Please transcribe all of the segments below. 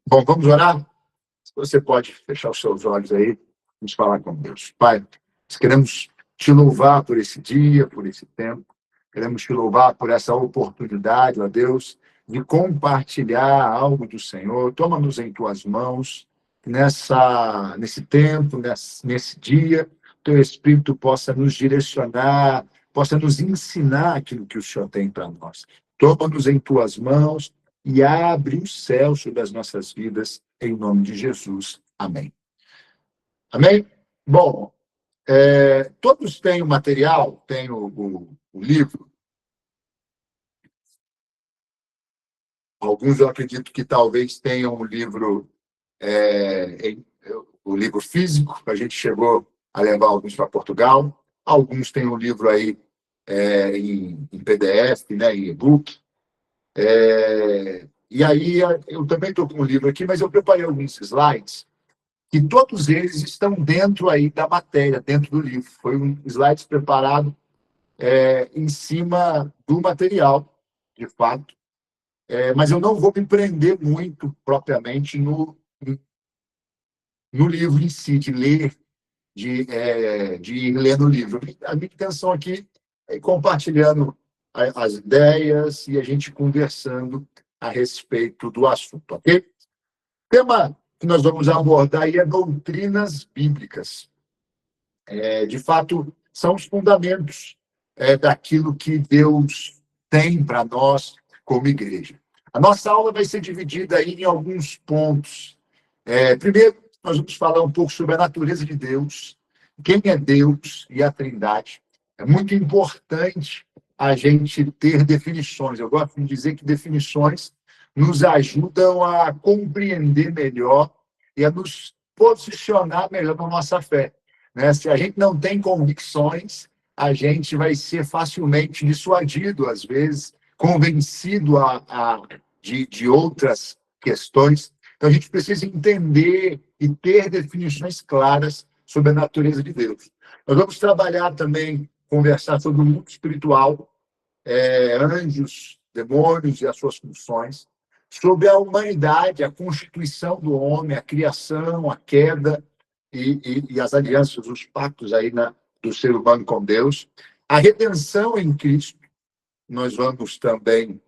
Bom, vamos orar? Você pode fechar os seus olhos aí, vamos falar com Deus. Pai, nós queremos te louvar por esse dia, por esse tempo. Queremos te louvar por essa oportunidade, ó Deus, de compartilhar algo do Senhor. Toma-nos em tuas mãos, nesse tempo, nesse dia, teu Espírito possa nos direcionar, possa nos ensinar aquilo que o Senhor tem para nós. Toma-nos em tuas mãos e abre o céu sobre as nossas vidas, em nome de Jesus. Amém. Amém? Bom, todos têm o material, têm o livro. Alguns eu acredito que talvez tenham o livro físico, a gente chegou a levar alguns para Portugal. Alguns têm o livro aí em PDF, né, em e-book. E aí eu também estou com o livro aqui, mas eu preparei alguns slides que todos eles estão dentro aí da matéria, dentro do livro. Foi um slide preparado em cima do material, de fato. Mas eu não vou me prender muito propriamente no livro em si, de ler, de ir lendo o livro. A minha intenção aqui é ir compartilhando as ideias e a gente conversando a respeito do assunto, ok? O tema que nós vamos abordar aí é doutrinas bíblicas. De fato, são os fundamentos daquilo que Deus tem para nós como igreja. A nossa aula vai ser dividida aí em alguns pontos. Primeiro, nós vamos falar um pouco sobre a natureza de Deus, quem é Deus e a Trindade. É muito importante a gente ter definições. Eu gosto de dizer que definições nos ajudam a compreender melhor e a nos posicionar melhor na nossa fé. Né? Se a gente não tem convicções, a gente vai ser facilmente dissuadido, às vezes, convencido de outras questões. Então, a gente precisa entender e ter definições claras sobre a natureza de Deus. Nós vamos trabalhar também, conversar sobre o mundo espiritual, anjos, demônios e as suas funções, sobre a humanidade, a constituição do homem, a criação, a queda e as alianças, os pactos aí do ser humano com Deus, a redenção em Cristo. Nós vamos também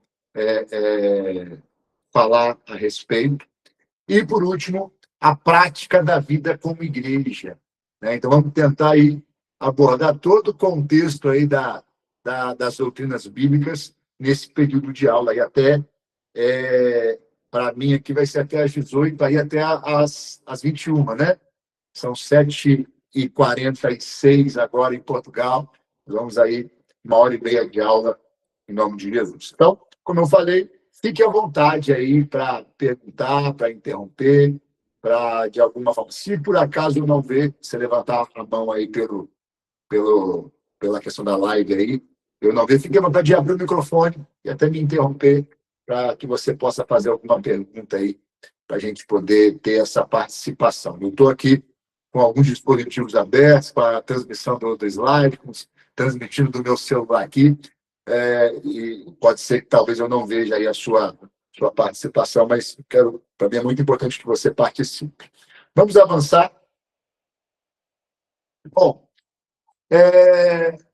falar a respeito. E, por último, a prática da vida como igreja. Né? Então, vamos tentar aí abordar todo o contexto aí das doutrinas bíblicas nesse período de aula. E até, para mim, aqui vai ser até às 18, aí até às 21, né? São 7h46 agora em Portugal. Vamos aí 1h30 de aula, em nome de Jesus. Então, como eu falei, fique à vontade aí para perguntar, para interromper, para, de alguma forma, se por acaso eu não ver, você levantar a mão aí pela questão da live aí, eu não ver, fique à vontade de abrir o microfone e até me interromper para que você possa fazer alguma pergunta aí, para a gente poder ter essa participação. Eu estou aqui com alguns dispositivos abertos para a transmissão do slide, transmitindo do meu celular aqui, e pode ser que talvez eu não veja aí a sua participação, mas para mim é muito importante que você participe. Vamos avançar. Bom,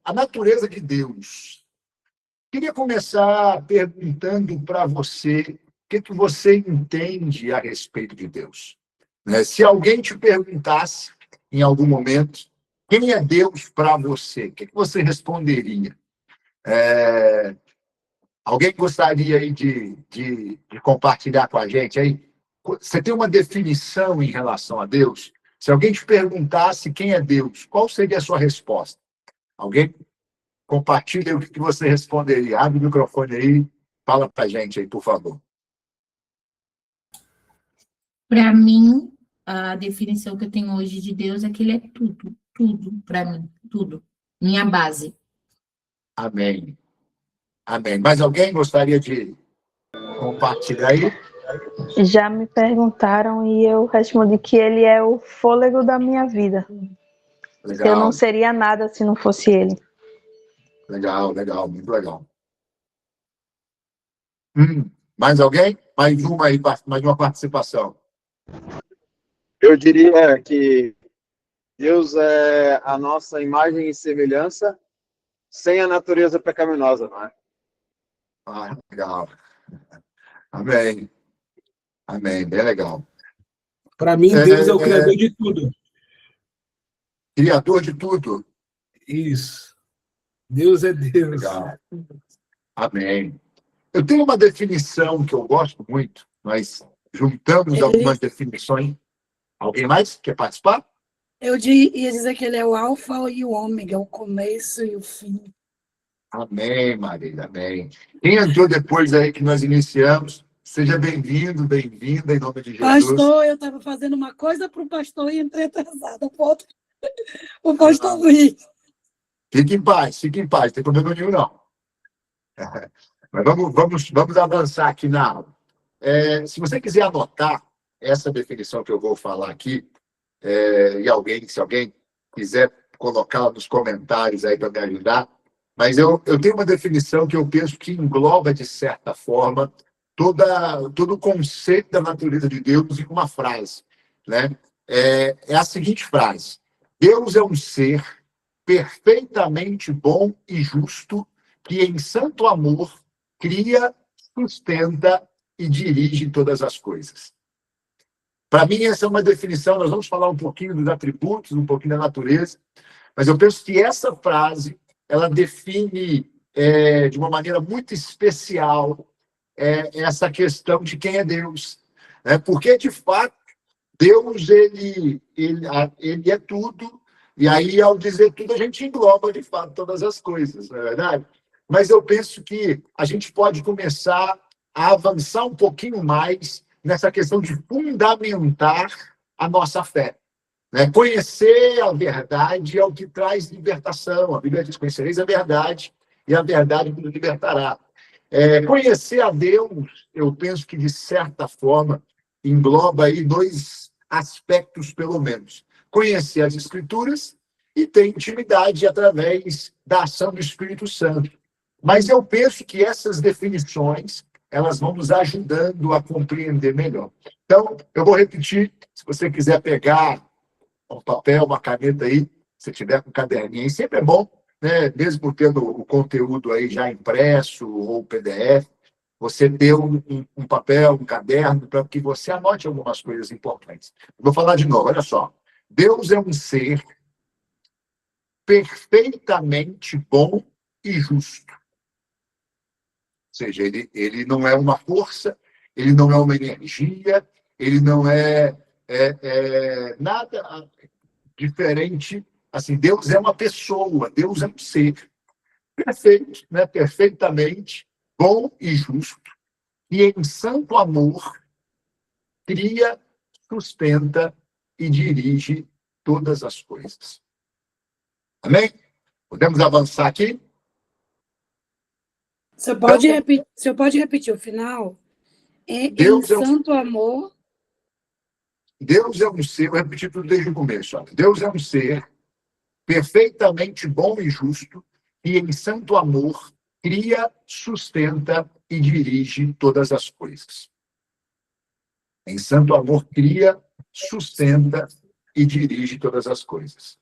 a natureza de Deus. Queria começar perguntando para você o que você entende a respeito de Deus. Se alguém te perguntasse em algum momento quem é Deus para você, o que você responderia? Alguém gostaria aí de compartilhar com a gente aí? Você tem uma definição em relação a Deus? Se alguém te perguntasse quem é Deus, qual seria a sua resposta? Alguém compartilha o que você responderia. Abre o microfone aí, fala para a gente aí, por favor. Para mim, a definição que eu tenho hoje de Deus é que ele é tudo para mim, tudo. Minha base. Amém. Amém. Mais alguém gostaria de compartilhar aí? Já me perguntaram e eu respondi que ele é o fôlego da minha vida. Legal. Eu não seria nada se não fosse ele. Legal, muito legal. Mais alguém? Mais uma aí, mais uma participação. Eu diria que Deus é a nossa imagem e semelhança sem a natureza pecaminosa, não é? Ah, legal. Amém. Amém. Bem legal. Para mim, Deus é o criador de tudo. Criador de tudo. Isso. Deus é Deus. Legal. Amém. Eu tenho uma definição que eu gosto muito, mas juntamos algumas definições. Alguém mais quer participar? Eu ia dizer que ele é o alfa e o ômega, o começo e o fim. Amém, Maria. Amém. Quem entrou depois aí que nós iniciamos, seja bem-vindo, bem-vinda, em nome de Jesus. Pastor, eu estava fazendo uma coisa para o pastor e entrei atrasada. O pastor Luiz. Fique em paz, não tem problema nenhum, não. Mas vamos avançar aqui na aula. Se você quiser anotar essa definição que eu vou falar aqui, e se alguém quiser colocar nos comentários aí para me ajudar, mas eu tenho uma definição que eu penso que engloba, de certa forma, todo o conceito da natureza de Deus em uma frase, né? É a seguinte frase: Deus é um ser perfeitamente bom e justo, que em santo amor cria, sustenta e dirige todas as coisas. Para mim, essa é uma definição. Nós vamos falar um pouquinho dos atributos, um pouquinho da natureza, mas eu penso que essa frase ela define de uma maneira muito especial essa questão de quem é Deus, né? Porque, de fato, Deus ele é tudo. E aí, ao dizer tudo, a gente engloba, de fato, todas as coisas, não é verdade? Mas eu penso que a gente pode começar a avançar um pouquinho mais nessa questão de fundamentar a nossa fé, né? Conhecer a verdade é o que traz libertação. A Bíblia diz: conhecereis a verdade, e a verdade vos libertará. Conhecer a Deus, eu penso que, de certa forma, engloba aí dois aspectos, pelo menos. Conhecer as Escrituras e ter intimidade através da ação do Espírito Santo. Mas eu penso que essas definições elas vão nos ajudando a compreender melhor. Então, eu vou repetir. Se você quiser pegar um papel, uma caneta aí, se tiver com um caderninho, sempre é bom, né? Mesmo tendo o conteúdo aí já impresso ou PDF, você ter um papel, um caderno, para que você anote algumas coisas importantes. Vou falar de novo, olha só. Deus é um ser perfeitamente bom e justo. Ou seja, ele não é uma força, ele não é uma energia, ele não é nada diferente. Assim, Deus é uma pessoa, Deus é um ser perfeito, né? Perfeitamente bom e justo, e em santo amor cria, sustenta e dirige todas as coisas. Amém? Podemos avançar aqui? Você pode repetir o final? Deus em santo amor. Deus é um ser, vou repetir tudo desde o começo. Olha. Deus é um ser perfeitamente bom e justo, e em santo amor cria, sustenta e dirige todas as coisas. Em santo amor cria, sustenta e dirige todas as coisas.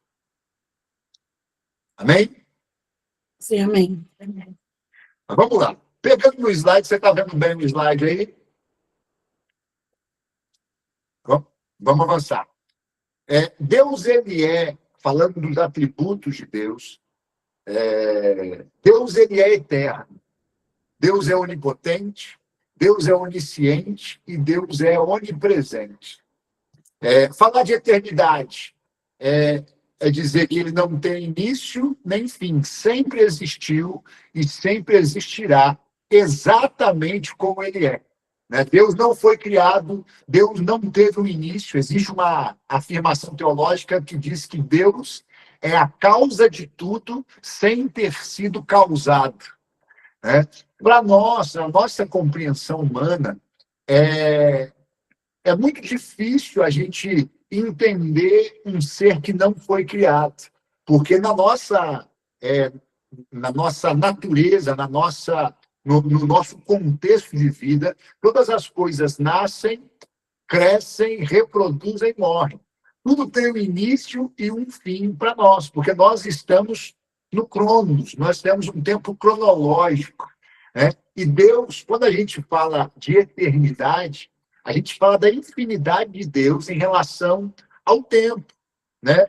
Amém? Sim, amém. Mas vamos lá. Pegando no slide, você está vendo bem no slide aí? Vamos avançar. Deus, ele falando dos atributos de Deus, Deus, ele é eterno. Deus é onipotente, Deus é onisciente e Deus é onipresente. Falar de eternidade é dizer que ele não tem início nem fim, sempre existiu e sempre existirá, exatamente como ele é. Né? Deus não foi criado, Deus não teve um início. Existe uma afirmação teológica que diz que Deus é a causa de tudo sem ter sido causado. Né? Para nós, a nossa compreensão humana, é muito difícil a gente entender um ser que não foi criado, porque na nossa natureza, na nossa no nosso contexto de vida, todas as coisas nascem, crescem, reproduzem e morrem. Tudo tem um início e um fim para nós, porque nós estamos no Cronos, nós temos um tempo cronológico, né? E Deus, quando a gente fala de eternidade, a gente fala da infinidade de Deus em relação ao tempo, né?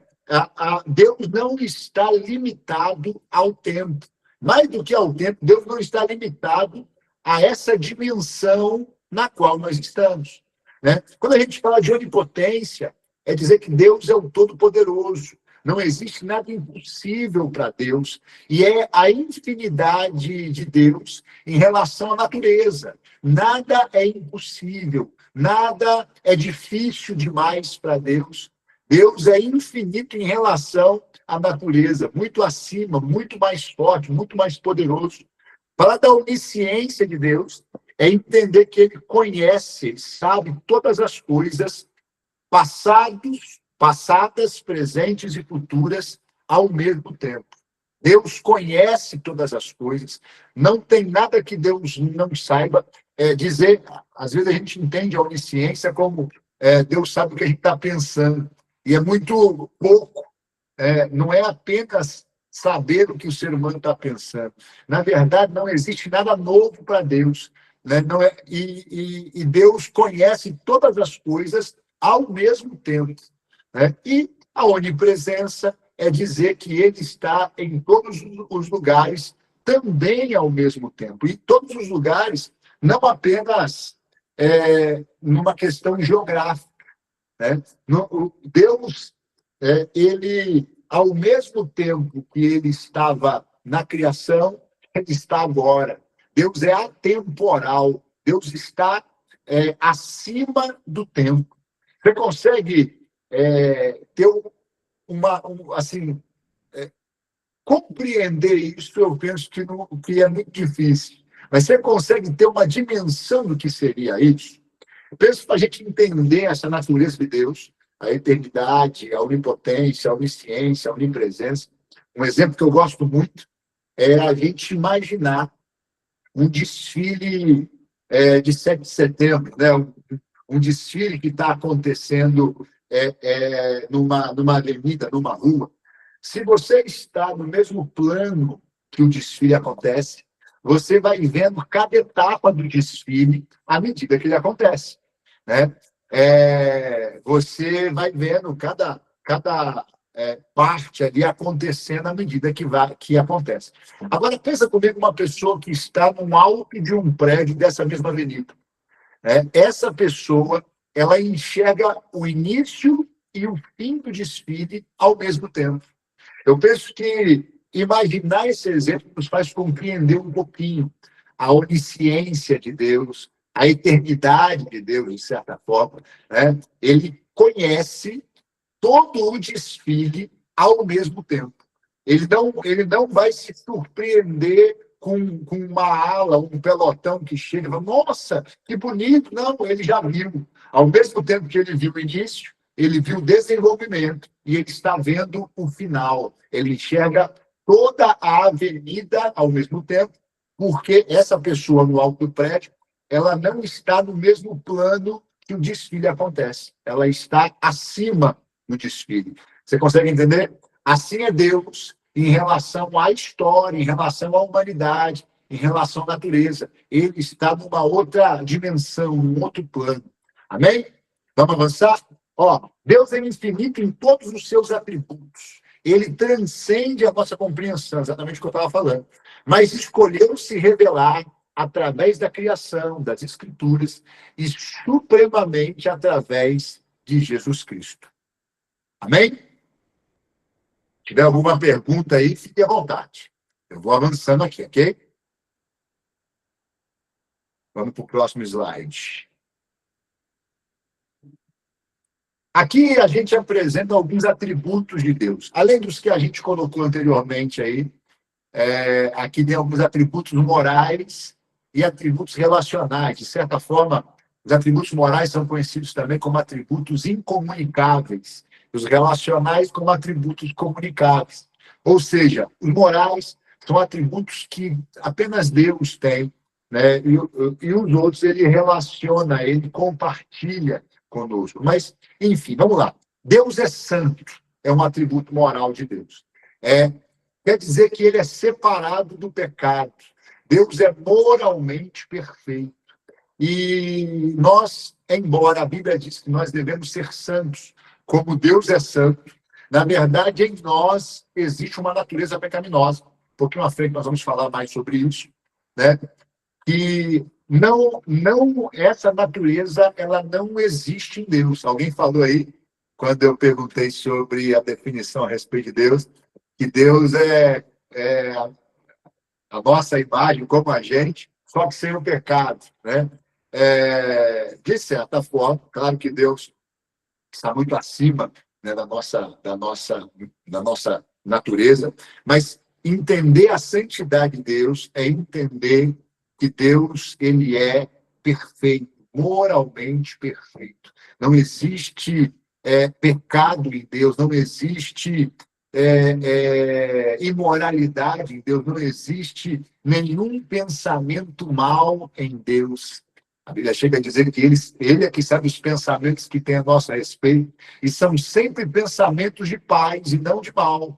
Deus não está limitado ao tempo. Mais do que ao tempo, Deus não está limitado a essa dimensão na qual nós estamos, né? Quando a gente fala de onipotência, é dizer que Deus é o Todo-Poderoso. Não existe nada impossível para Deus. E é a infinidade de Deus em relação à natureza. Nada é impossível. Nada é difícil demais para Deus. Deus é infinito em relação à natureza. Muito acima, muito mais forte, muito mais poderoso. Falar da onisciência de Deus é entender que Ele conhece, Ele sabe todas as coisas, passadas, presentes e futuras ao mesmo tempo. Deus conhece todas as coisas, não tem nada que Deus não saiba. Às vezes a gente entende a onisciência como Deus sabe o que a gente está pensando, e é muito pouco, não é apenas saber o que o ser humano está pensando. Na verdade, não existe nada novo para Deus, né? E Deus conhece todas as coisas ao mesmo tempo, né? E a onipresença é dizer que Ele está em todos os lugares também ao mesmo tempo. E todos os lugares, não apenas numa questão geográfica, né? Deus, Ele, ao mesmo tempo que Ele estava na criação, Ele está agora. Deus é atemporal. Deus está acima do tempo. Você consegue ter compreender isso? Eu penso que é muito difícil. Mas você consegue ter uma dimensão do que seria isso? Eu penso para a gente entender essa natureza de Deus, a eternidade, a onipotência, a onisciência, a onipresença. Um exemplo que eu gosto muito é a gente imaginar um desfile de 7 de setembro, né? Um desfile que está acontecendo numa avenida, numa rua. Se você está no mesmo plano que o desfile acontece, você vai vendo cada etapa do desfile à medida que ele acontece, né? Você vai vendo cada parte ali acontecendo à medida que acontece. Agora, pensa comigo uma pessoa que está no alto de um prédio dessa mesma avenida. Essa pessoa, ela enxerga o início e o fim do desfile ao mesmo tempo. Eu penso que imaginar esse exemplo nos faz compreender um pouquinho a onisciência de Deus, a eternidade de Deus, de certa forma, né? Ele conhece todo o desfile ao mesmo tempo. Ele não vai se surpreender com uma ala, um pelotão que chega e fala, nossa, que bonito. Não, ele já viu. Ao mesmo tempo que ele viu o início, ele viu o desenvolvimento e ele está vendo o final. Ele enxerga toda a avenida ao mesmo tempo, porque essa pessoa no alto do prédio, ela não está no mesmo plano que o desfile acontece. Ela está acima do desfile. Você consegue entender? Assim é Deus em relação à história, em relação à humanidade, em relação à natureza. Ele está numa outra dimensão, num outro plano. Amém? Vamos avançar? Deus é infinito em todos os seus atributos. Ele transcende a nossa compreensão, exatamente o que eu estava falando. Mas escolheu se revelar através da criação, das Escrituras, e supremamente através de Jesus Cristo. Amém? Se tiver alguma pergunta aí, fique à vontade. Eu vou avançando aqui, ok? Vamos para o próximo slide. Aqui a gente apresenta alguns atributos de Deus. Além dos que a gente colocou anteriormente aí, aqui tem alguns atributos morais e atributos relacionais. De certa forma, os atributos morais são conhecidos também como atributos incomunicáveis. Os relacionais como atributos comunicáveis. Ou seja, os morais são atributos que apenas Deus tem né? E os outros ele relaciona, ele compartilha conosco. Mas, enfim, vamos lá. Deus é santo, é um atributo moral de Deus. Quer dizer que ele é separado do pecado. Deus é moralmente perfeito. E nós, embora a Bíblia diz que nós devemos ser santos, como Deus é santo, na verdade, em nós existe uma natureza pecaminosa. Um pouquinho à frente nós vamos falar mais sobre isso, né? Que essa natureza, ela não existe em Deus. Alguém falou aí, quando eu perguntei sobre a definição a respeito de Deus, que Deus é a nossa imagem como a gente, só que sem o pecado, né? De certa forma, claro que Deus está muito acima, né, da nossa natureza, mas entender a santidade de Deus é entender que Deus ele é perfeito, moralmente perfeito. Não existe pecado em Deus, não existe imoralidade em Deus, não existe nenhum pensamento mal em Deus. A Bíblia chega a dizer que ele é que sabe os pensamentos que tem a nosso respeito, e são sempre pensamentos de paz e não de mal.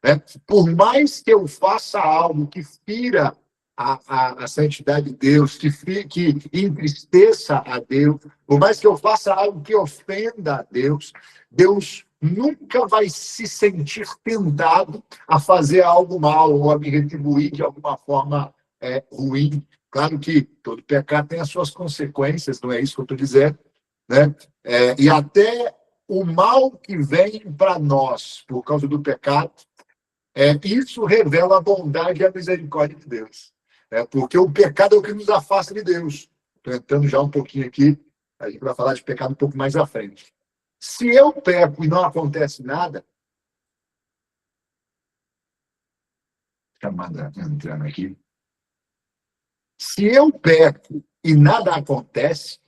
Né? Por mais que eu faça algo que fira a santidade de Deus, que entristeça a Deus, por mais que eu faça algo que ofenda a Deus, Deus nunca vai se sentir tentado a fazer algo mal ou a me retribuir de alguma forma ruim. Claro que todo pecado tem as suas consequências, não é isso que eu estou dizendo, né? E até o mal que vem para nós por causa do pecado, isso revela a bondade e a misericórdia de Deus. Porque o pecado é o que nos afasta de Deus. Estou entrando já um pouquinho aqui, a gente vai falar de pecado um pouco mais à frente. Se eu peco e não acontece nada, chamada entrando aqui. Se eu peco e nada acontece,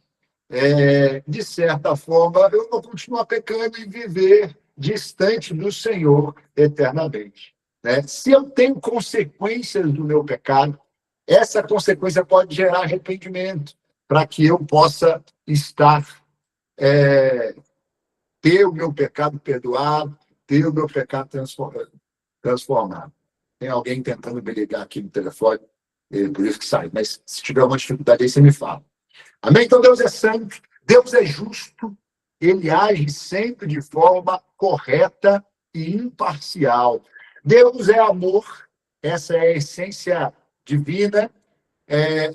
de certa forma, eu vou continuar pecando e viver distante do Senhor eternamente. Né? Se eu tenho consequências do meu pecado, essa consequência pode gerar arrependimento, para que eu possa ter o meu pecado perdoado, ter o meu pecado transformado. Tem alguém tentando me ligar aqui no telefone, por isso que sai. Mas se tiver uma dificuldade aí, você me fala. Amém? Então Deus é santo, Deus é justo, ele age sempre de forma correta e imparcial. Deus é amor, essa é a essência divina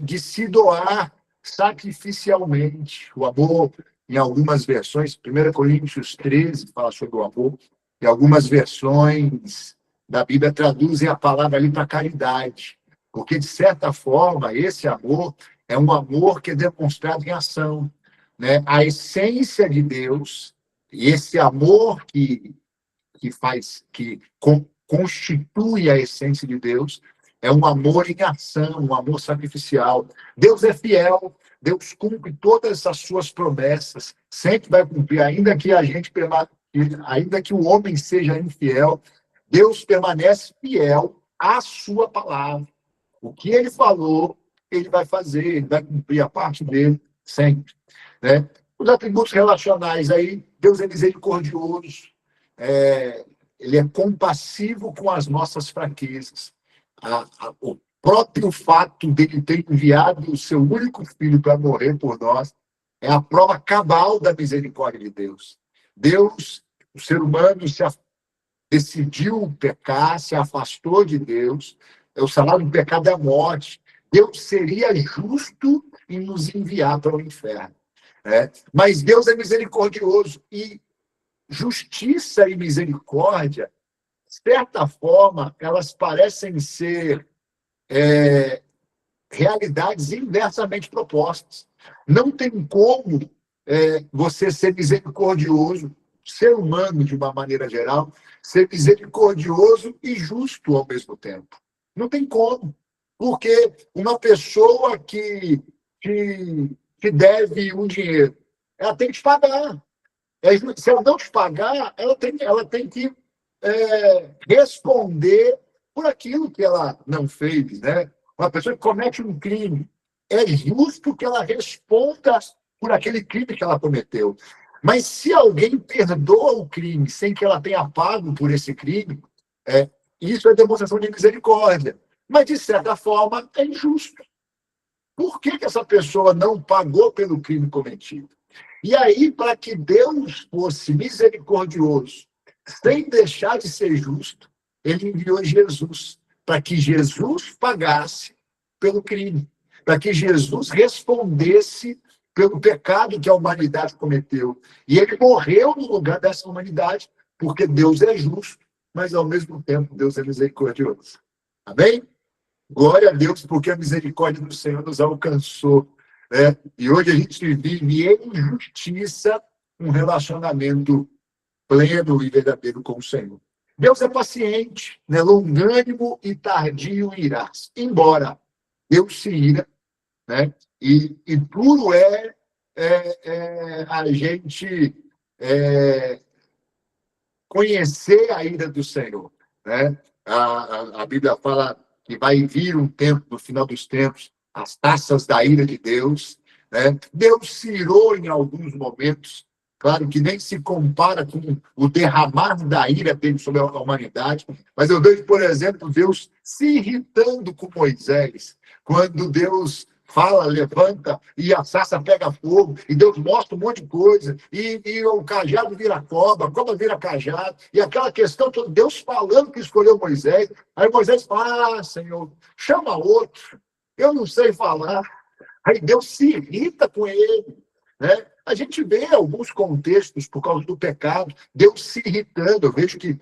de se doar sacrificialmente. O amor, em algumas versões, 1 Coríntios 13 fala sobre o amor, e algumas versões da Bíblia traduzem a palavra ali para caridade, porque, de certa forma, esse amor é um amor que é demonstrado em ação. Né? A essência de Deus, e esse amor que constitui a essência de Deus, é um amor em ação, um amor sacrificial. Deus é fiel, Deus cumpre todas as suas promessas, sempre vai cumprir, ainda que ainda que o homem seja infiel, Deus permanece fiel à sua palavra. O que ele falou, ele vai fazer, ele vai cumprir a parte dele sempre. Né? Os atributos relacionais aí, Deus é misericordioso, ele é compassivo com as nossas fraquezas. O próprio fato dele ter enviado o seu único filho para morrer por nós é a prova cabal da misericórdia de Deus. Deus, o ser humano, decidiu pecar, se afastou de Deus. O salário do pecado é a morte. Deus seria justo em nos enviar para o inferno. Mas Deus é misericordioso, e justiça e misericórdia, de certa forma, elas parecem ser realidades inversamente propostas. Não tem como você ser misericordioso, ser humano de uma maneira geral, ser misericordioso e justo ao mesmo tempo. Não tem como. Porque uma pessoa que deve um dinheiro, ela tem que te pagar. Se ela não te pagar, ela tem que responder por aquilo que ela não fez. Né? Uma pessoa que comete um crime, é justo que ela responda por aquele crime que ela cometeu. Mas se alguém perdoa o crime sem que ela tenha pago por esse crime, isso é demonstração de misericórdia. Mas, de certa forma, é injusto. Por que essa pessoa não pagou pelo crime cometido? E aí, para que Deus fosse misericordioso, sem deixar de ser justo, ele enviou Jesus, para que Jesus pagasse pelo crime, para que Jesus respondesse pelo pecado que a humanidade cometeu. E ele morreu no lugar dessa humanidade, porque Deus é justo, mas, ao mesmo tempo, Deus é misericordioso. Amém? Glória a Deus, porque a misericórdia do Senhor nos alcançou. Né? E hoje a gente vive em justiça um relacionamento pleno e verdadeiro com o Senhor. Deus é paciente, né? Longânimo e tardio em irar-se. Embora Deus se ira, né? E puro a gente conhecer a ira do Senhor. Né? A Bíblia fala que vai vir um tempo, no final dos tempos, as taças da ira de Deus. Né? Deus se irou em alguns momentos, claro que nem se compara com o derramar da ira dele sobre a humanidade, mas eu vejo, por exemplo, Deus se irritando com Moisés, quando Deus fala, levanta, e a sarça pega fogo, e Deus mostra um monte de coisa, e o cajado vira a cobra vira cajado, e aquela questão toda, Deus falando que escolheu Moisés, aí Moisés fala, Senhor, chama outro, eu não sei falar. Aí Deus se irrita com ele, né? A gente vê alguns contextos, por causa do pecado, Deus se irritando. Eu vejo que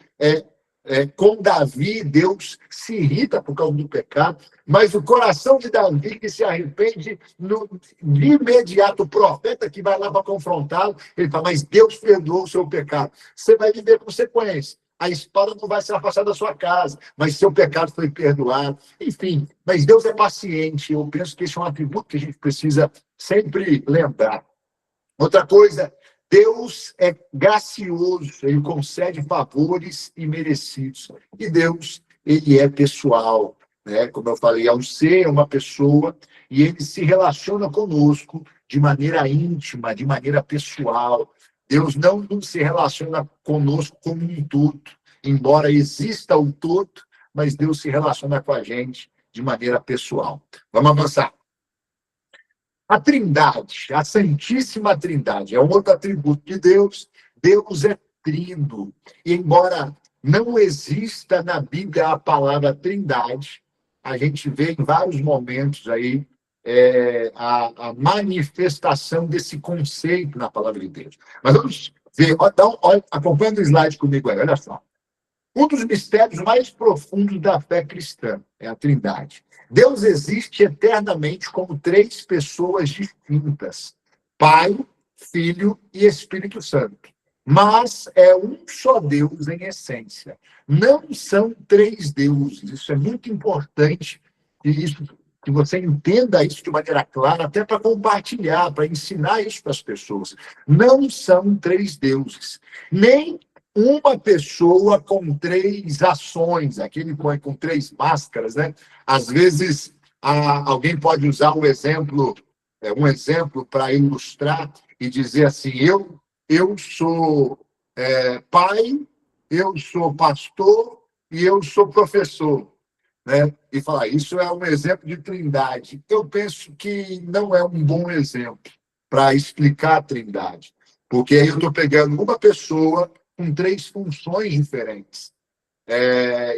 com Davi, Deus se irrita por causa do pecado, mas o coração de Davi que se arrepende, de imediato, o profeta que vai lá para confrontá-lo, ele fala, mas Deus perdoou o seu pecado. Você vai viver consequência. A espada não vai se afastar da sua casa, mas seu pecado foi perdoado. Enfim, mas Deus é paciente. Eu penso que esse é um atributo que a gente precisa sempre lembrar. Outra coisa, Deus é gracioso, ele concede favores imerecidos. E Deus, ele é pessoal, né? Como eu falei, é um ser, é uma pessoa, e ele se relaciona conosco de maneira íntima, de maneira pessoal. Deus não se relaciona conosco como um todo, embora exista o todo, mas Deus se relaciona com a gente de maneira pessoal. Vamos avançar. A Trindade, a Santíssima Trindade, é um outro atributo de Deus. Deus é trino. E embora não exista na Bíblia a palavra Trindade, a gente vê em vários momentos aí a manifestação desse conceito na palavra de Deus. Mas vamos ver, acompanha o slide comigo aí, olha só. Um dos mistérios mais profundos da fé cristã é a Trindade. Deus existe eternamente como três pessoas distintas: Pai, Filho e Espírito Santo. Mas é um só Deus em essência. Não são três deuses. Isso é muito importante que você entenda isso de maneira clara, até para compartilhar, para ensinar isso para as pessoas. Não são três deuses. Nem uma pessoa com três ações, aquele com três máscaras, né? Às vezes, alguém pode usar um exemplo para ilustrar e dizer assim, eu sou pai, eu sou pastor e eu sou professor. Né? E falar, isso é um exemplo de trindade. Eu penso que não é um bom exemplo para explicar a trindade, porque aí eu estou pegando uma pessoa com três funções diferentes.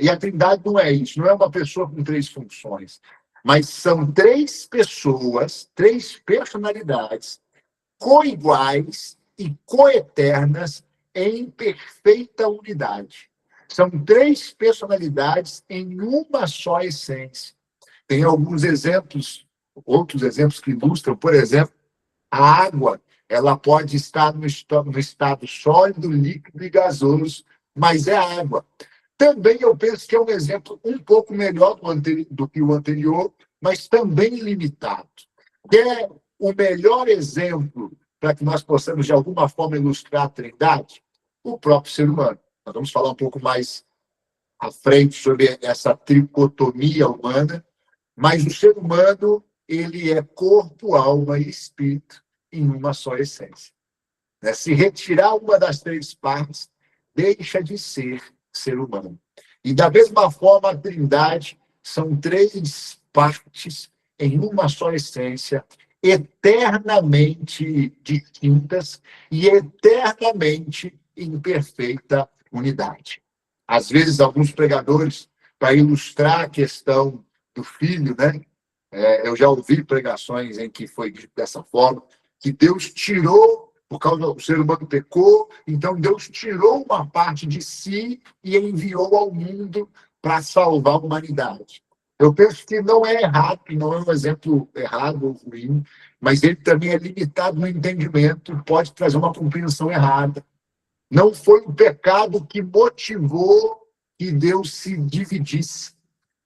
E a trindade não é isso, não é uma pessoa com três funções, mas são três pessoas, três personalidades coiguais e coeternas em perfeita unidade. São três personalidades em uma só essência. Tem alguns exemplos, outros exemplos que ilustram, por exemplo, a água, ela pode estar no estado sólido, líquido e gasoso, mas é água. Também eu penso que é um exemplo um pouco melhor do que o anterior, mas também limitado. É o melhor exemplo para que nós possamos, de alguma forma, ilustrar a Trindade? O próprio ser humano. Nós vamos falar um pouco mais à frente sobre essa tricotomia humana, mas o ser humano ele é corpo, alma e espírito em uma só essência. Né? Se retirar uma das três partes, deixa de ser humano. E da mesma forma, a Trindade são três partes em uma só essência, eternamente distintas e eternamente em perfeita unidade. Às vezes, alguns pregadores, para ilustrar a questão do filho, né? Eu já ouvi pregações em que foi dito dessa forma, que Deus tirou, por causa do ser humano pecou, então Deus tirou uma parte de si e enviou ao mundo para salvar a humanidade. Eu penso que não é errado, não é um exemplo errado ou ruim, mas ele também é limitado no entendimento, pode trazer uma compreensão errada. Não foi o pecado que motivou que Deus se dividisse,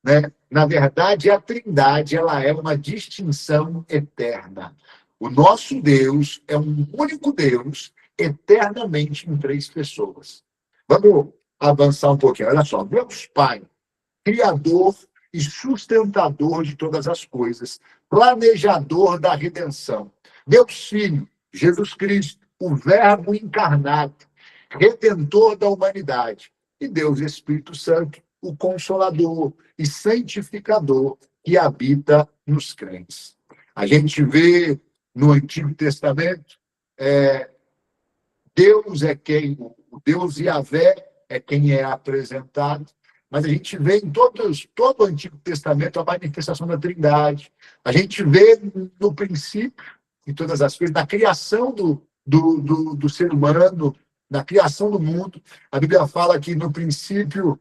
né? Na verdade, a Trindade ela é uma distinção eterna. O nosso Deus é um único Deus, eternamente em três pessoas. Vamos avançar um pouquinho. Olha só, Deus Pai, Criador e sustentador de todas as coisas, planejador da redenção. Deus Filho, Jesus Cristo, o Verbo encarnado, redentor da humanidade. E Deus Espírito Santo, o Consolador e Santificador que habita nos crentes. A gente vê no Antigo Testamento, Deus é quem, o Deus Yahvé é quem é apresentado, mas a gente vê em todo o Antigo Testamento a manifestação da Trindade. A gente vê no princípio, em todas as coisas, na criação do ser humano, na criação do mundo. A Bíblia fala que no princípio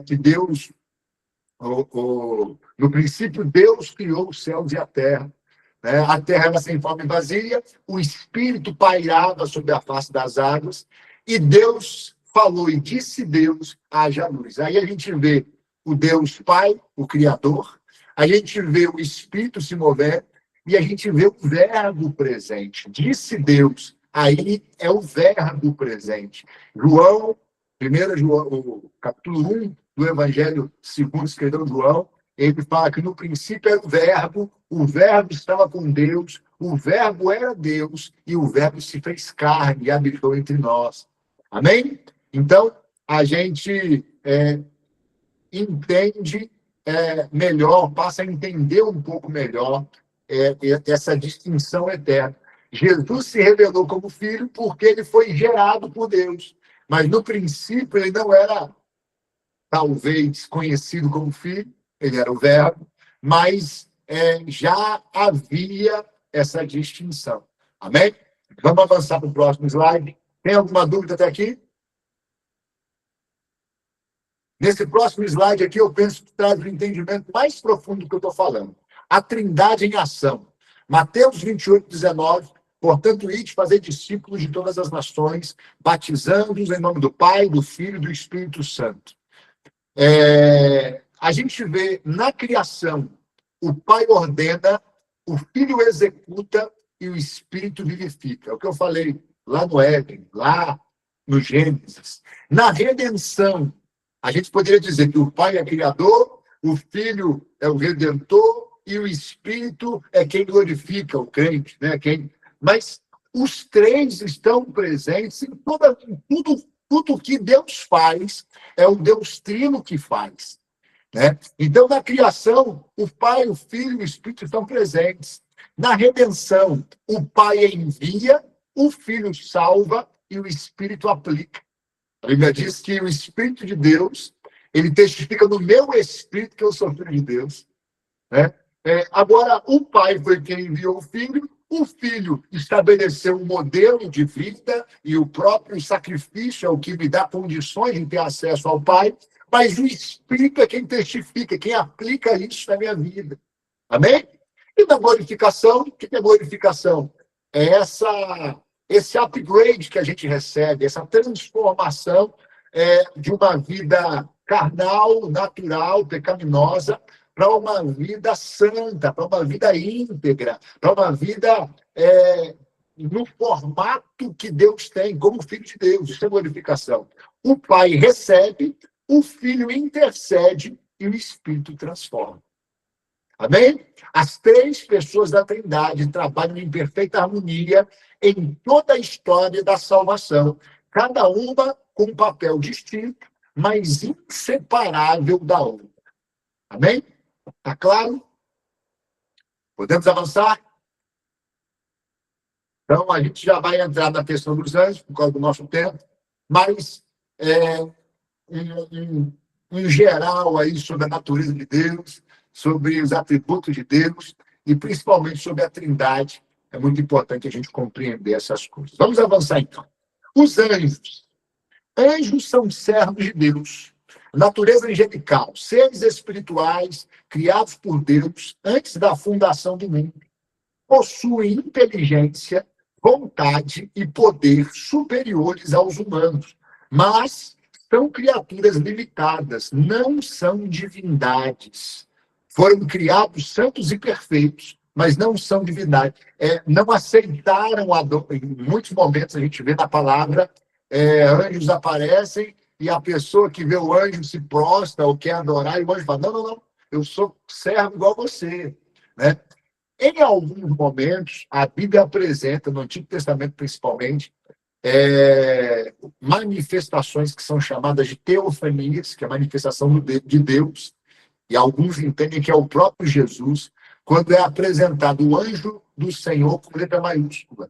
que Deus, no princípio Deus criou os céus e a terra. Né? A terra era sem forma e vazia, o Espírito pairava sobre a face das águas, e Deus falou, e disse Deus, haja luz. Aí a gente vê o Deus Pai, o Criador, a gente vê o Espírito se mover, e a gente vê o Verbo presente. Disse Deus, aí é o Verbo presente. João, 1 João, o capítulo 1 do Evangelho segundo escreveu João, ele fala que no princípio era o Verbo estava com Deus, o Verbo era Deus, e o Verbo se fez carne e habitou entre nós. Amém? Então, a gente entende melhor, passa a entender um pouco melhor essa distinção eterna. Jesus se revelou como filho porque ele foi gerado por Deus, mas no princípio ele não era, talvez, conhecido como filho, ele era o Verbo, mas já havia essa distinção. Amém? Vamos avançar para o próximo slide. Tem alguma dúvida até aqui? Nesse próximo slide aqui, eu penso que traz o entendimento mais profundo do que eu estou falando. A Trindade em ação. Mateus 28, 19. Portanto, ide fazer discípulos de todas as nações, batizando-os em nome do Pai, do Filho e do Espírito Santo. A gente vê na criação, o Pai ordena, o Filho executa e o Espírito vivifica. É o que eu falei lá no Éden, lá no Gênesis. Na redenção, a gente poderia dizer que o Pai é criador, o Filho é o redentor e o Espírito é quem glorifica o crente, né? Mas os três estão presentes em tudo que Deus faz, é o Deus Trino que faz. Né? Então, na criação, o Pai, o Filho e o Espírito estão presentes. Na redenção, o Pai envia, o Filho salva e o Espírito aplica. A Bíblia diz que o Espírito de Deus, ele testifica no meu espírito que eu sou filho de Deus. Né? Agora, o Pai foi quem enviou o Filho estabeleceu um modelo de vida e o próprio sacrifício é o que me dá condições de ter acesso ao Pai, mas o Espírito é quem testifica, quem aplica isso na minha vida. Amém? E na glorificação, o que é glorificação? É esse upgrade que a gente recebe, essa transformação de uma vida carnal, natural, pecaminosa, para uma vida santa, para uma vida íntegra, para uma vida no formato que Deus tem, como filho de Deus. Isso é glorificação. O Pai recebe, o Filho intercede e o Espírito transforma. Amém? As três pessoas da Trindade trabalham em perfeita harmonia em toda a história da salvação, cada uma com um papel distinto, mas inseparável da outra. Amém? Está claro? Podemos avançar? Então, a gente já vai entrar na questão dos anjos, por causa do nosso tempo, mas, em geral, aí, sobre a natureza de Deus, sobre os atributos de Deus, e principalmente sobre a Trindade, é muito importante a gente compreender essas coisas. Vamos avançar, então. Os anjos. Anjos são servos de Deus, natureza angelical, seres espirituais criados por Deus antes da fundação do mundo. Possuem inteligência, vontade e poder superiores aos humanos, mas são criaturas limitadas, não são divindades. Foram criados santos e perfeitos, mas não são divindades. Não aceitaram a dor. Em muitos momentos a gente vê na palavra, anjos aparecem e a pessoa que vê o anjo se prostra ou quer adorar, e o anjo fala, não, eu sou servo igual a você, né? Em alguns momentos, a Bíblia apresenta, no Antigo Testamento principalmente, manifestações que são chamadas de teofanias, que é a manifestação de Deus, e alguns entendem que é o próprio Jesus, quando é apresentado o anjo do Senhor com letra maiúscula.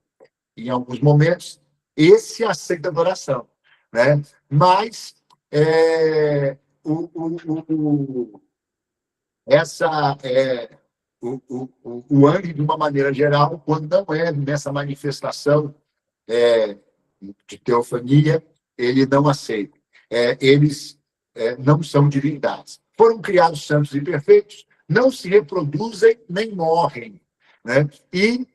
Em alguns momentos, esse aceita adoração, né? Mas o anjo, de uma maneira geral, quando não é nessa manifestação de teofania, ele não aceita. Eles não são divindades. Foram criados santos e perfeitos, não se reproduzem nem morrem, né? E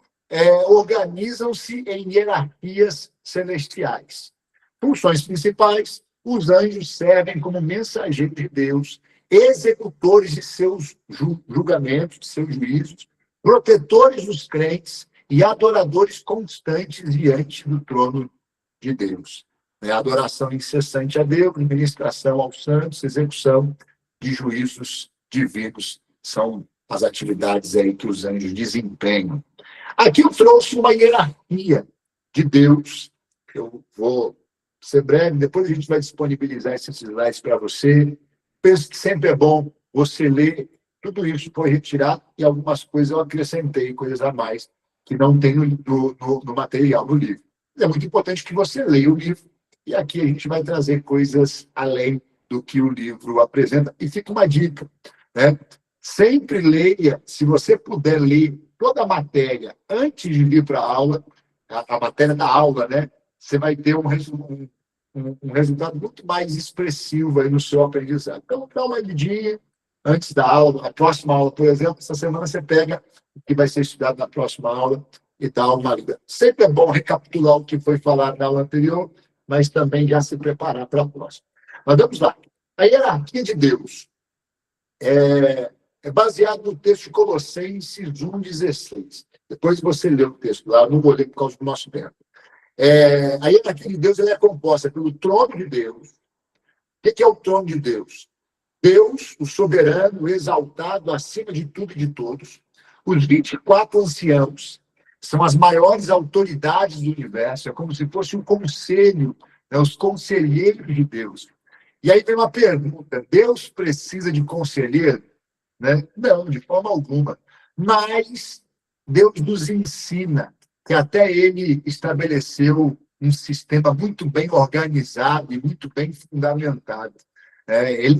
organizam-se em hierarquias celestiais. Funções principais: os anjos servem como mensageiros de Deus, executores de seus julgamentos, de seus juízos, protetores dos crentes e adoradores constantes diante do trono de Deus. Adoração incessante a Deus, ministração aos santos, execução de juízos divinos são as atividades aí que os anjos desempenham. Aqui eu trouxe uma hierarquia de Deus. Eu vou ser breve, depois a gente vai disponibilizar esses slides para você. Penso que sempre é bom você ler. Tudo isso foi retirado e algumas coisas eu acrescentei, coisas a mais, que não tem no material, no livro. É muito importante que você leia o livro, e aqui a gente vai trazer coisas além do que o livro apresenta. E fica uma dica, né? Sempre leia, se você puder ler toda a matéria antes de vir para a aula, a matéria da aula, né? Você vai ter um resultado muito mais expressivo aí no seu aprendizado. Então, dá uma lidinha antes da aula. A próxima aula, por exemplo, essa semana você pega o que vai ser estudado na próxima aula e dá uma lida. Sempre é bom recapitular o que foi falado na aula anterior, mas também já se preparar para a próxima. Mas vamos lá. A hierarquia de Deus é baseado no texto de Colossenses 1,16. Depois você lê o texto lá, não vou ler por causa do nosso tempo. A hierarquia de Deus ela é composta pelo trono de Deus. O que é o trono de Deus? Deus, o soberano, exaltado acima de tudo e de todos. Os 24 anciãos são as maiores autoridades do universo. É como se fosse um conselho, né, os conselheiros de Deus. E aí vem uma pergunta: Deus precisa de conselheiro? Né? Não, de forma alguma. Mas Deus nos ensina que até ele estabeleceu um sistema muito bem organizado e muito bem fundamentado.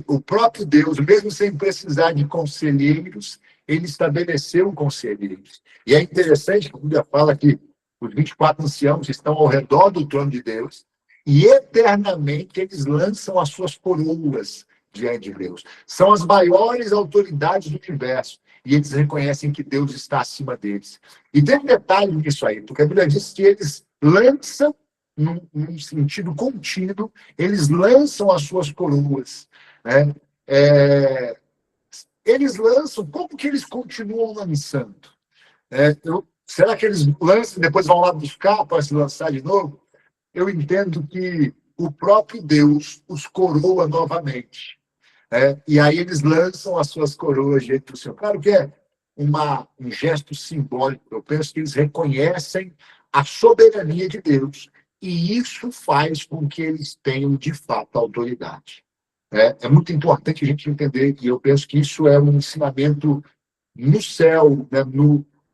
O próprio Deus, mesmo sem precisar de conselheiros, ele estabeleceu conselheiros. E é interessante que a Bíblia fala que os 24 anciãos estão ao redor do trono de Deus e eternamente eles lançam as suas coroas diante de Deus. São as maiores autoridades do universo. E eles reconhecem que Deus está acima deles. E tem um detalhe nisso aí, porque a Bíblia diz que eles lançam, num sentido contínuo, eles lançam as suas coroas. Né? Eles lançam, como que eles continuam lançando? Será que eles lançam e depois vão lá buscar para se lançar de novo? Eu entendo que o próprio Deus os coroa novamente. E aí eles lançam as suas coroas diante do Senhor. Claro que um gesto simbólico. Eu penso que eles reconhecem a soberania de Deus, e isso faz com que eles tenham, de fato, autoridade. É muito importante a gente entender, e eu penso que isso é um ensinamento no céu, né?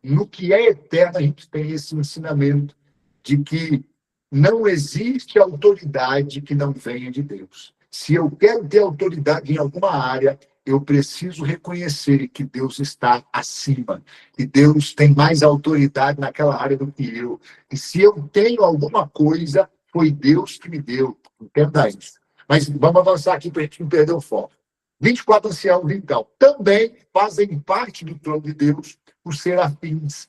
No que é eterno, a gente tem esse ensinamento de que não existe autoridade que não venha de Deus. Se eu quero ter autoridade em alguma área, eu preciso reconhecer que Deus está acima, que Deus tem mais autoridade naquela área do que eu. E se eu tenho alguma coisa, foi Deus que me deu. Entenda isso. Mas vamos avançar aqui para a gente não perder o foco. 24 anciãos, então, também fazem parte do trono de Deus os serafins.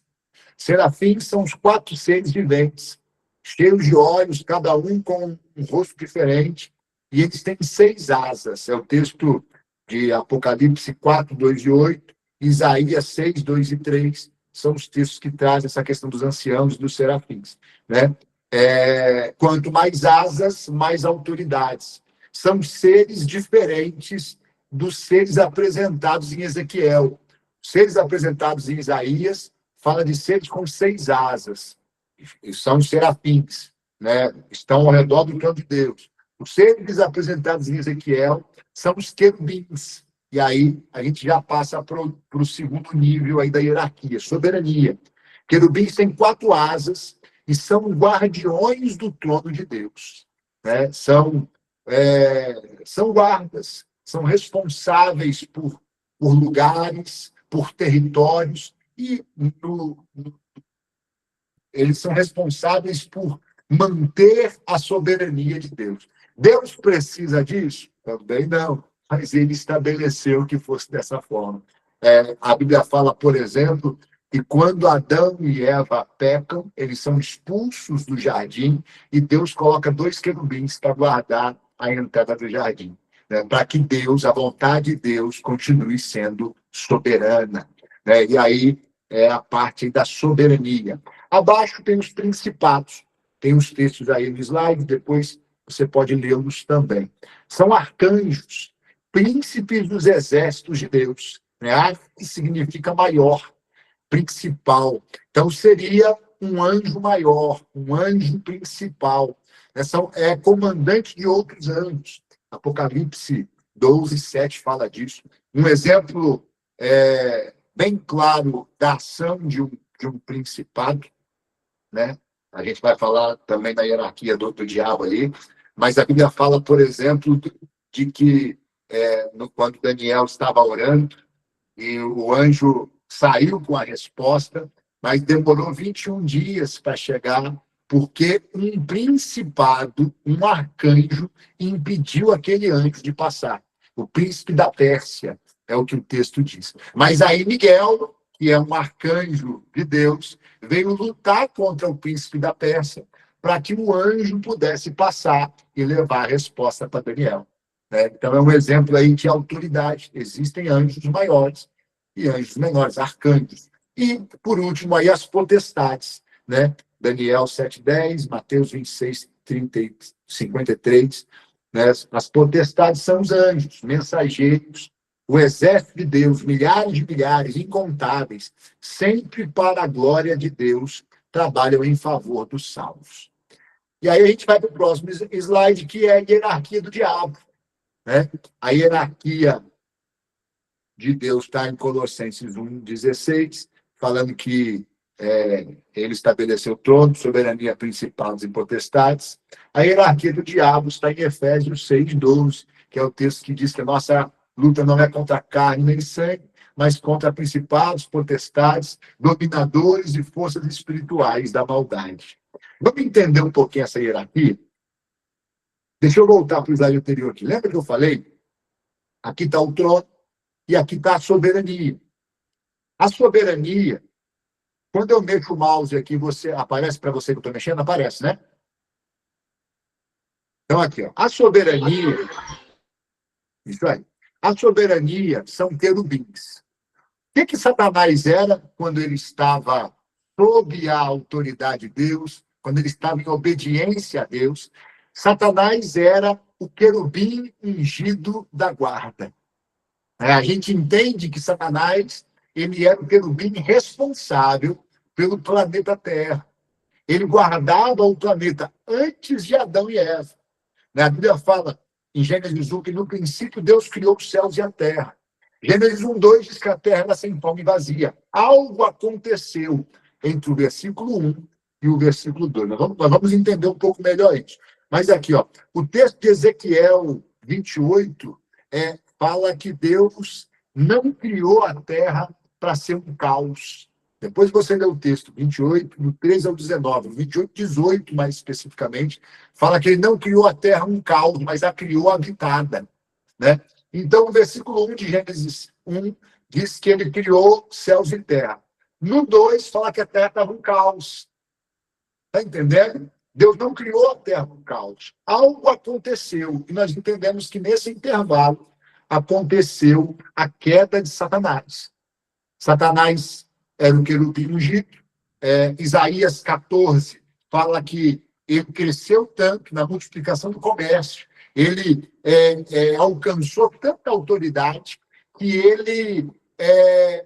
Serafins são os 4 seres viventes, cheios de olhos, cada um com um rosto diferente, e eles têm 6 asas. É o texto de Apocalipse 4, 2 e 8, Isaías 6, 2 e 3, são os textos que trazem essa questão dos anciãos e dos serafins, né? Quanto mais asas, mais autoridades. São seres diferentes dos seres apresentados em Ezequiel. Os seres apresentados em Isaías fala de seres com 6 asas. E são os serafins, né? Estão ao redor do trono de Deus. Os seres apresentados em Ezequiel são os querubins. E aí a gente já passa para o segundo nível aí da hierarquia, soberania. Querubins têm 4 asas e são guardiões do trono de Deus, né? São guardas, são responsáveis por lugares, por territórios, e eles são responsáveis por manter a soberania de Deus. Deus precisa disso? Também não, mas ele estabeleceu que fosse dessa forma. A Bíblia fala, por exemplo, que quando Adão e Eva pecam, eles são expulsos do jardim, e Deus coloca 2 querubins para guardar a entrada do jardim, né? Para que Deus, a vontade de Deus, continue sendo soberana, né? E aí é a parte da soberania. Abaixo tem os principados, tem os textos aí no slide, depois você pode lê-los também. São arcanjos, príncipes dos exércitos de Deus, né? Arque significa maior, principal. Então, seria um anjo maior, um anjo principal. É comandante de outros anjos. Apocalipse 12, 7 fala disso. Um exemplo bem claro da ação de um principado, né? A gente vai falar também da hierarquia do diabo ali, mas a Bíblia fala, por exemplo, de que quando Daniel estava orando, e o anjo saiu com a resposta, mas demorou 21 dias para chegar, porque um principado, um arcanjo, impediu aquele anjo de passar. O príncipe da Pérsia, é o que o texto diz. Mas aí Miguel, que é um arcanjo de Deus, veio lutar contra o príncipe da Pérsia, para que o anjo pudesse passar e levar a resposta para Daniel. Então, é um exemplo aí de autoridade. Existem anjos maiores e anjos menores, arcanjos. E, por último, aí as potestades, né? Daniel 7:10, Mateus 26, 30 e 53. Né? As potestades são os anjos, mensageiros, o exército de Deus, milhares de milhares, incontáveis, sempre para a glória de Deus, trabalham em favor dos salvos. E aí a gente vai para o próximo slide, que é a hierarquia do diabo, né? A hierarquia de Deus está em Colossenses 1:16, falando que ele estabeleceu o trono, soberania, principados e potestades. A hierarquia do diabo está em Efésios 6:12, que é o texto que diz que a nossa luta não é contra carne nem sangue, mas contra principados, potestades, dominadores e forças espirituais da maldade. Vamos entender um pouquinho essa hierarquia? Deixa eu voltar para o slide anterior aqui. Lembra que eu falei? Aqui está o trono e aqui está a soberania. A soberania, quando eu mexo o mouse aqui, aparece para você que eu estou mexendo? Aparece, né? Então, aqui, ó, a soberania, isso aí. A soberania são querubins. O que Satanás era quando ele estava sob a autoridade de Deus, quando ele estava em obediência a Deus? Satanás era o querubim ungido da guarda. A gente entende que Satanás ele era o querubim responsável pelo planeta Terra. Ele guardava o planeta antes de Adão e Eva. A Bíblia fala, em Gênesis 1, que no princípio Deus criou os céus e a terra. Gênesis 1:2 diz que a terra era sem forma e vazia. Algo aconteceu entre o versículo 1 e o versículo 2. Nós vamos entender um pouco melhor isso. Mas aqui, ó, o texto de Ezequiel 28 fala que Deus não criou a terra para ser um caos. Depois você lê o texto 28, do 13 ao 19, 28, 18 mais especificamente, fala que ele não criou a terra um caos, mas a criou habitada, né? Então, o versículo 1 de Gênesis 1 diz que ele criou céus e terra. No 2, fala que a terra estava um caos. Está entendendo? Deus não criou a terra um caos. Algo aconteceu, e nós entendemos que nesse intervalo aconteceu a queda de Satanás. Satanás era um querubim ungido. Isaías 14 fala que ele cresceu tanto na multiplicação do comércio, ele alcançou tanta autoridade que ele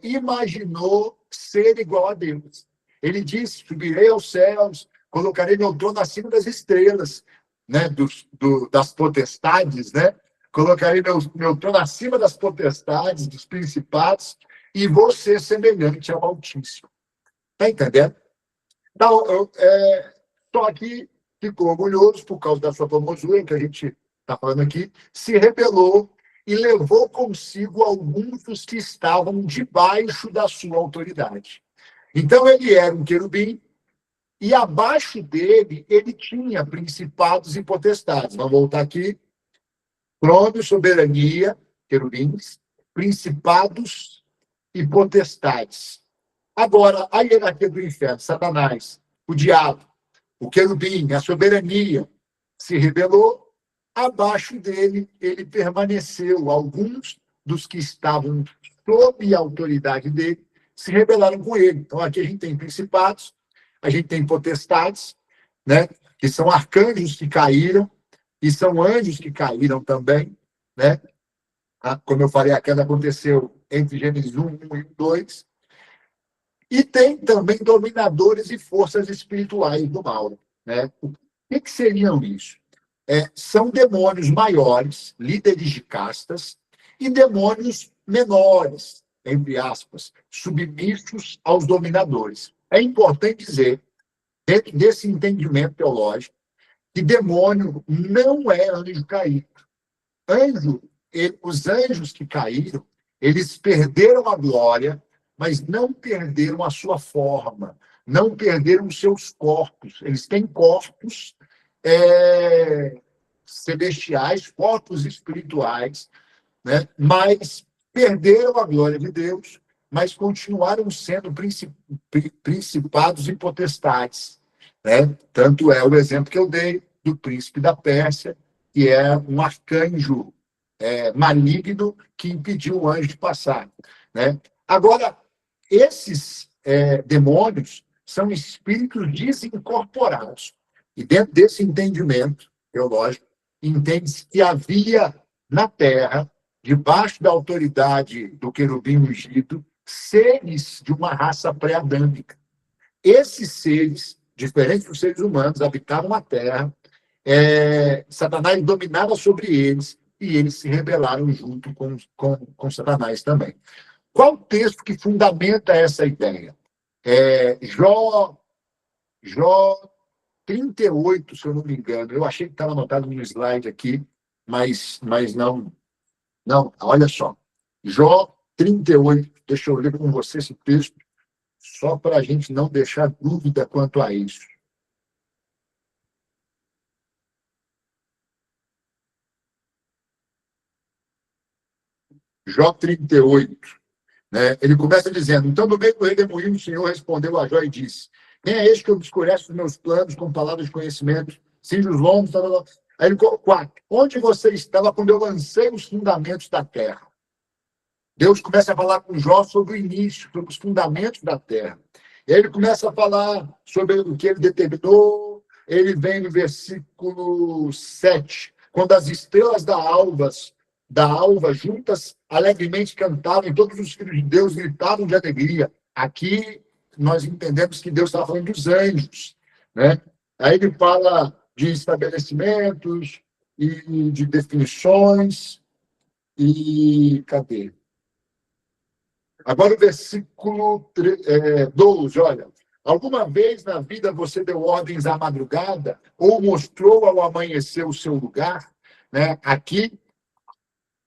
imaginou ser igual a Deus. Ele disse, subirei aos céus, colocarei meu trono acima das estrelas, né, das potestades, né? Colocarei meu trono acima das potestades, dos principados, e vou ser semelhante ao Altíssimo. Está entendendo? Então, só que ficou orgulhoso por causa da sua formosura, que a gente está falando aqui, se rebelou e levou consigo alguns dos que estavam debaixo da sua autoridade. Então, ele era um querubim, e abaixo dele, ele tinha principados e potestades. Vamos voltar aqui. Trono, soberania, querubins, principados e potestades. Agora, a hierarquia do inferno, Satanás, o diabo, o querubim, a soberania, se rebelou. Abaixo dele, ele permaneceu. Alguns dos que estavam sob a autoridade dele se rebelaram com ele. Então, aqui a gente tem principados, a gente tem potestades, né, que são arcanjos que caíram, e são anjos que caíram também, né? Como eu falei, a queda aconteceu entre Gênesis 1 e 2. E tem também dominadores e forças espirituais do mal, né? O que seriam isso? São demônios maiores, líderes de castas, e demônios menores, entre aspas, submissos aos dominadores. É importante dizer, dentro desse entendimento teológico, que demônio não é anjo caído. Os anjos que caíram, eles perderam a glória, mas não perderam a sua forma, não perderam os seus corpos. Eles têm corpos celestiais, corpos espirituais, né? Mas perderam a glória de Deus, mas continuaram sendo principados e potestades, né? Tanto é o exemplo que eu dei do príncipe da Pérsia, que é um arcanjo maligno que impediu o anjo de passar, né? Agora, esses demônios são espíritos desincorporados. E dentro desse entendimento teológico, entende-se que havia na Terra, debaixo da autoridade do querubim ungido, seres de uma raça pré-adâmica. Esses seres, diferentes dos seres humanos, habitavam a Terra, Satanás dominava sobre eles, e eles se rebelaram junto com Satanás também. Qual o texto que fundamenta essa ideia? Jó 38, se eu não me engano. Eu achei que estava anotado no slide aqui, mas não. Não, olha só. Jó 38. Deixa eu ler com você esse texto, só para a gente não deixar dúvida quanto a isso. Jó 38. Né? Ele começa dizendo: então, no meio do redemoinho, o Senhor respondeu a Jó e disse: quem é este que obscurece os meus planos com palavras de conhecimento, cinge os lombos, tal, tal, tal. Aí ele colocou 4. Onde você estava quando eu lancei os fundamentos da terra? Deus começa a falar com Jó sobre o início, sobre os fundamentos da terra. E aí ele começa a falar sobre o que ele determinou. Ele vem no versículo 7. Quando as estrelas da alva da alva juntas alegremente cantavam, e todos os filhos de Deus gritavam de alegria. Aqui nós entendemos que Deus estava falando dos anjos, né? Aí ele fala de estabelecimentos e de definições. E cadê? Agora o versículo 12, olha. Alguma vez na vida você deu ordens à madrugada ou mostrou ao amanhecer o seu lugar? Né? Aqui,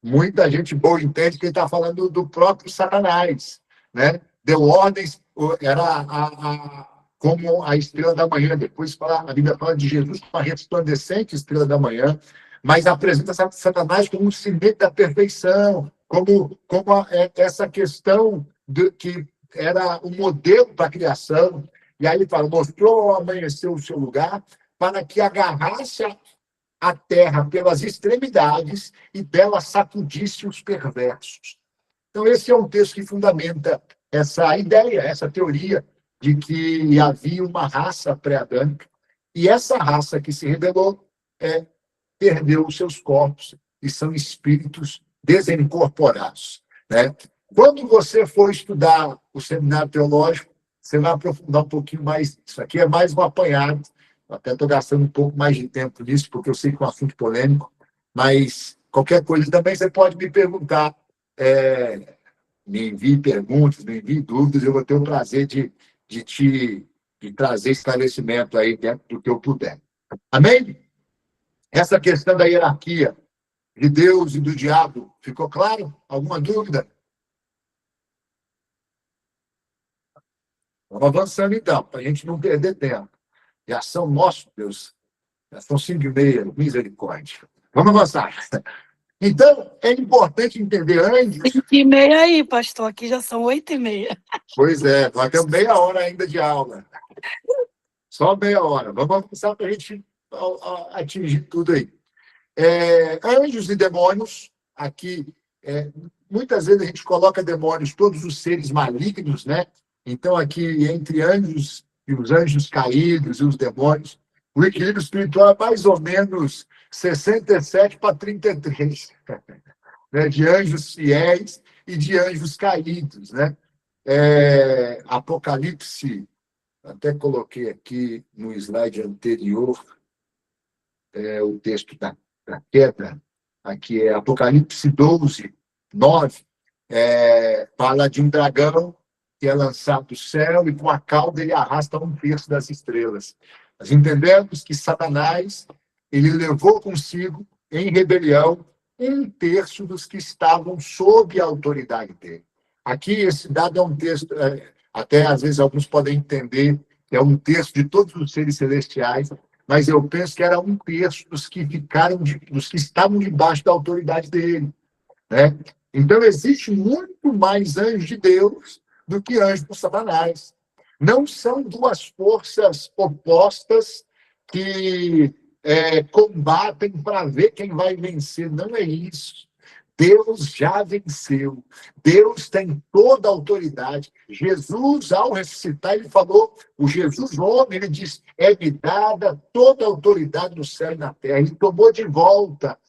muita gente boa entende que ele está falando do próprio Satanás. Né? Deu ordens, era como a estrela da manhã. Depois a Bíblia fala de Jesus como a resplandecente estrela da manhã, mas apresenta Satanás como um cimento da perfeição, como essa questão que era o modelo para a criação. E aí ele fala, mostrou ao amanhecer o seu lugar para que agarrasse a terra pelas extremidades e dela sacudisse os perversos. Então, esse é um texto que fundamenta essa ideia, essa teoria de que havia uma raça pré-adâmica, e essa raça que se rebelou perdeu os seus corpos e são espíritos desincorporados. Né? Quando você for estudar o seminário teológico, você vai aprofundar um pouquinho mais. Isso aqui é mais um apanhado. Eu até estou gastando um pouco mais de tempo nisso, porque eu sei que é um assunto polêmico, mas qualquer coisa também você pode me perguntar. Me envie perguntas, me envie dúvidas, eu vou ter o prazer de trazer esclarecimento aí dentro do que eu puder. Amém? Essa questão da hierarquia de Deus e do diabo, ficou claro? Alguma dúvida? Vamos avançando, então, para a gente não perder tempo. Já são, nosso Deus, já são 5h30, misericórdia. Vamos avançar. Então, é importante entender anjos... 5h30 aí, pastor, aqui já são 8h30. Pois é, nós temos meia hora ainda de aula. Só meia hora. Vamos avançar para a gente atingir tudo aí. Anjos e demônios, aqui, muitas vezes a gente coloca demônios, todos os seres malignos, né? Então, aqui, entre anjos e os anjos caídos e os demônios, o equilíbrio espiritual é mais ou menos 67-33, né? De anjos fiéis e de anjos caídos, né? Apocalipse, até coloquei aqui no slide anterior, o texto da queda, aqui é Apocalipse 12, 9, fala de um dragão que é lançado do céu e com a cauda ele arrasta 1/3 das estrelas. Nós entendemos que Satanás, ele levou consigo, em rebelião, 1/3 dos que estavam sob a autoridade dele. Aqui, esse dado é um texto, até às vezes alguns podem entender, é um texto de todos os seres celestiais, mas eu penso que era 1/3 dos que dos que estavam debaixo da autoridade dele. Né? Então, existe muito mais anjo de Deus do que anjo do Satanás. Não são duas forças opostas que combatem para ver quem vai vencer. Não é isso. Deus já venceu. Deus tem toda a autoridade. Jesus, ao ressuscitar, ele falou, o Jesus homem, ele diz, é-me dada toda a autoridade no céu e na terra. Ele tomou de volta,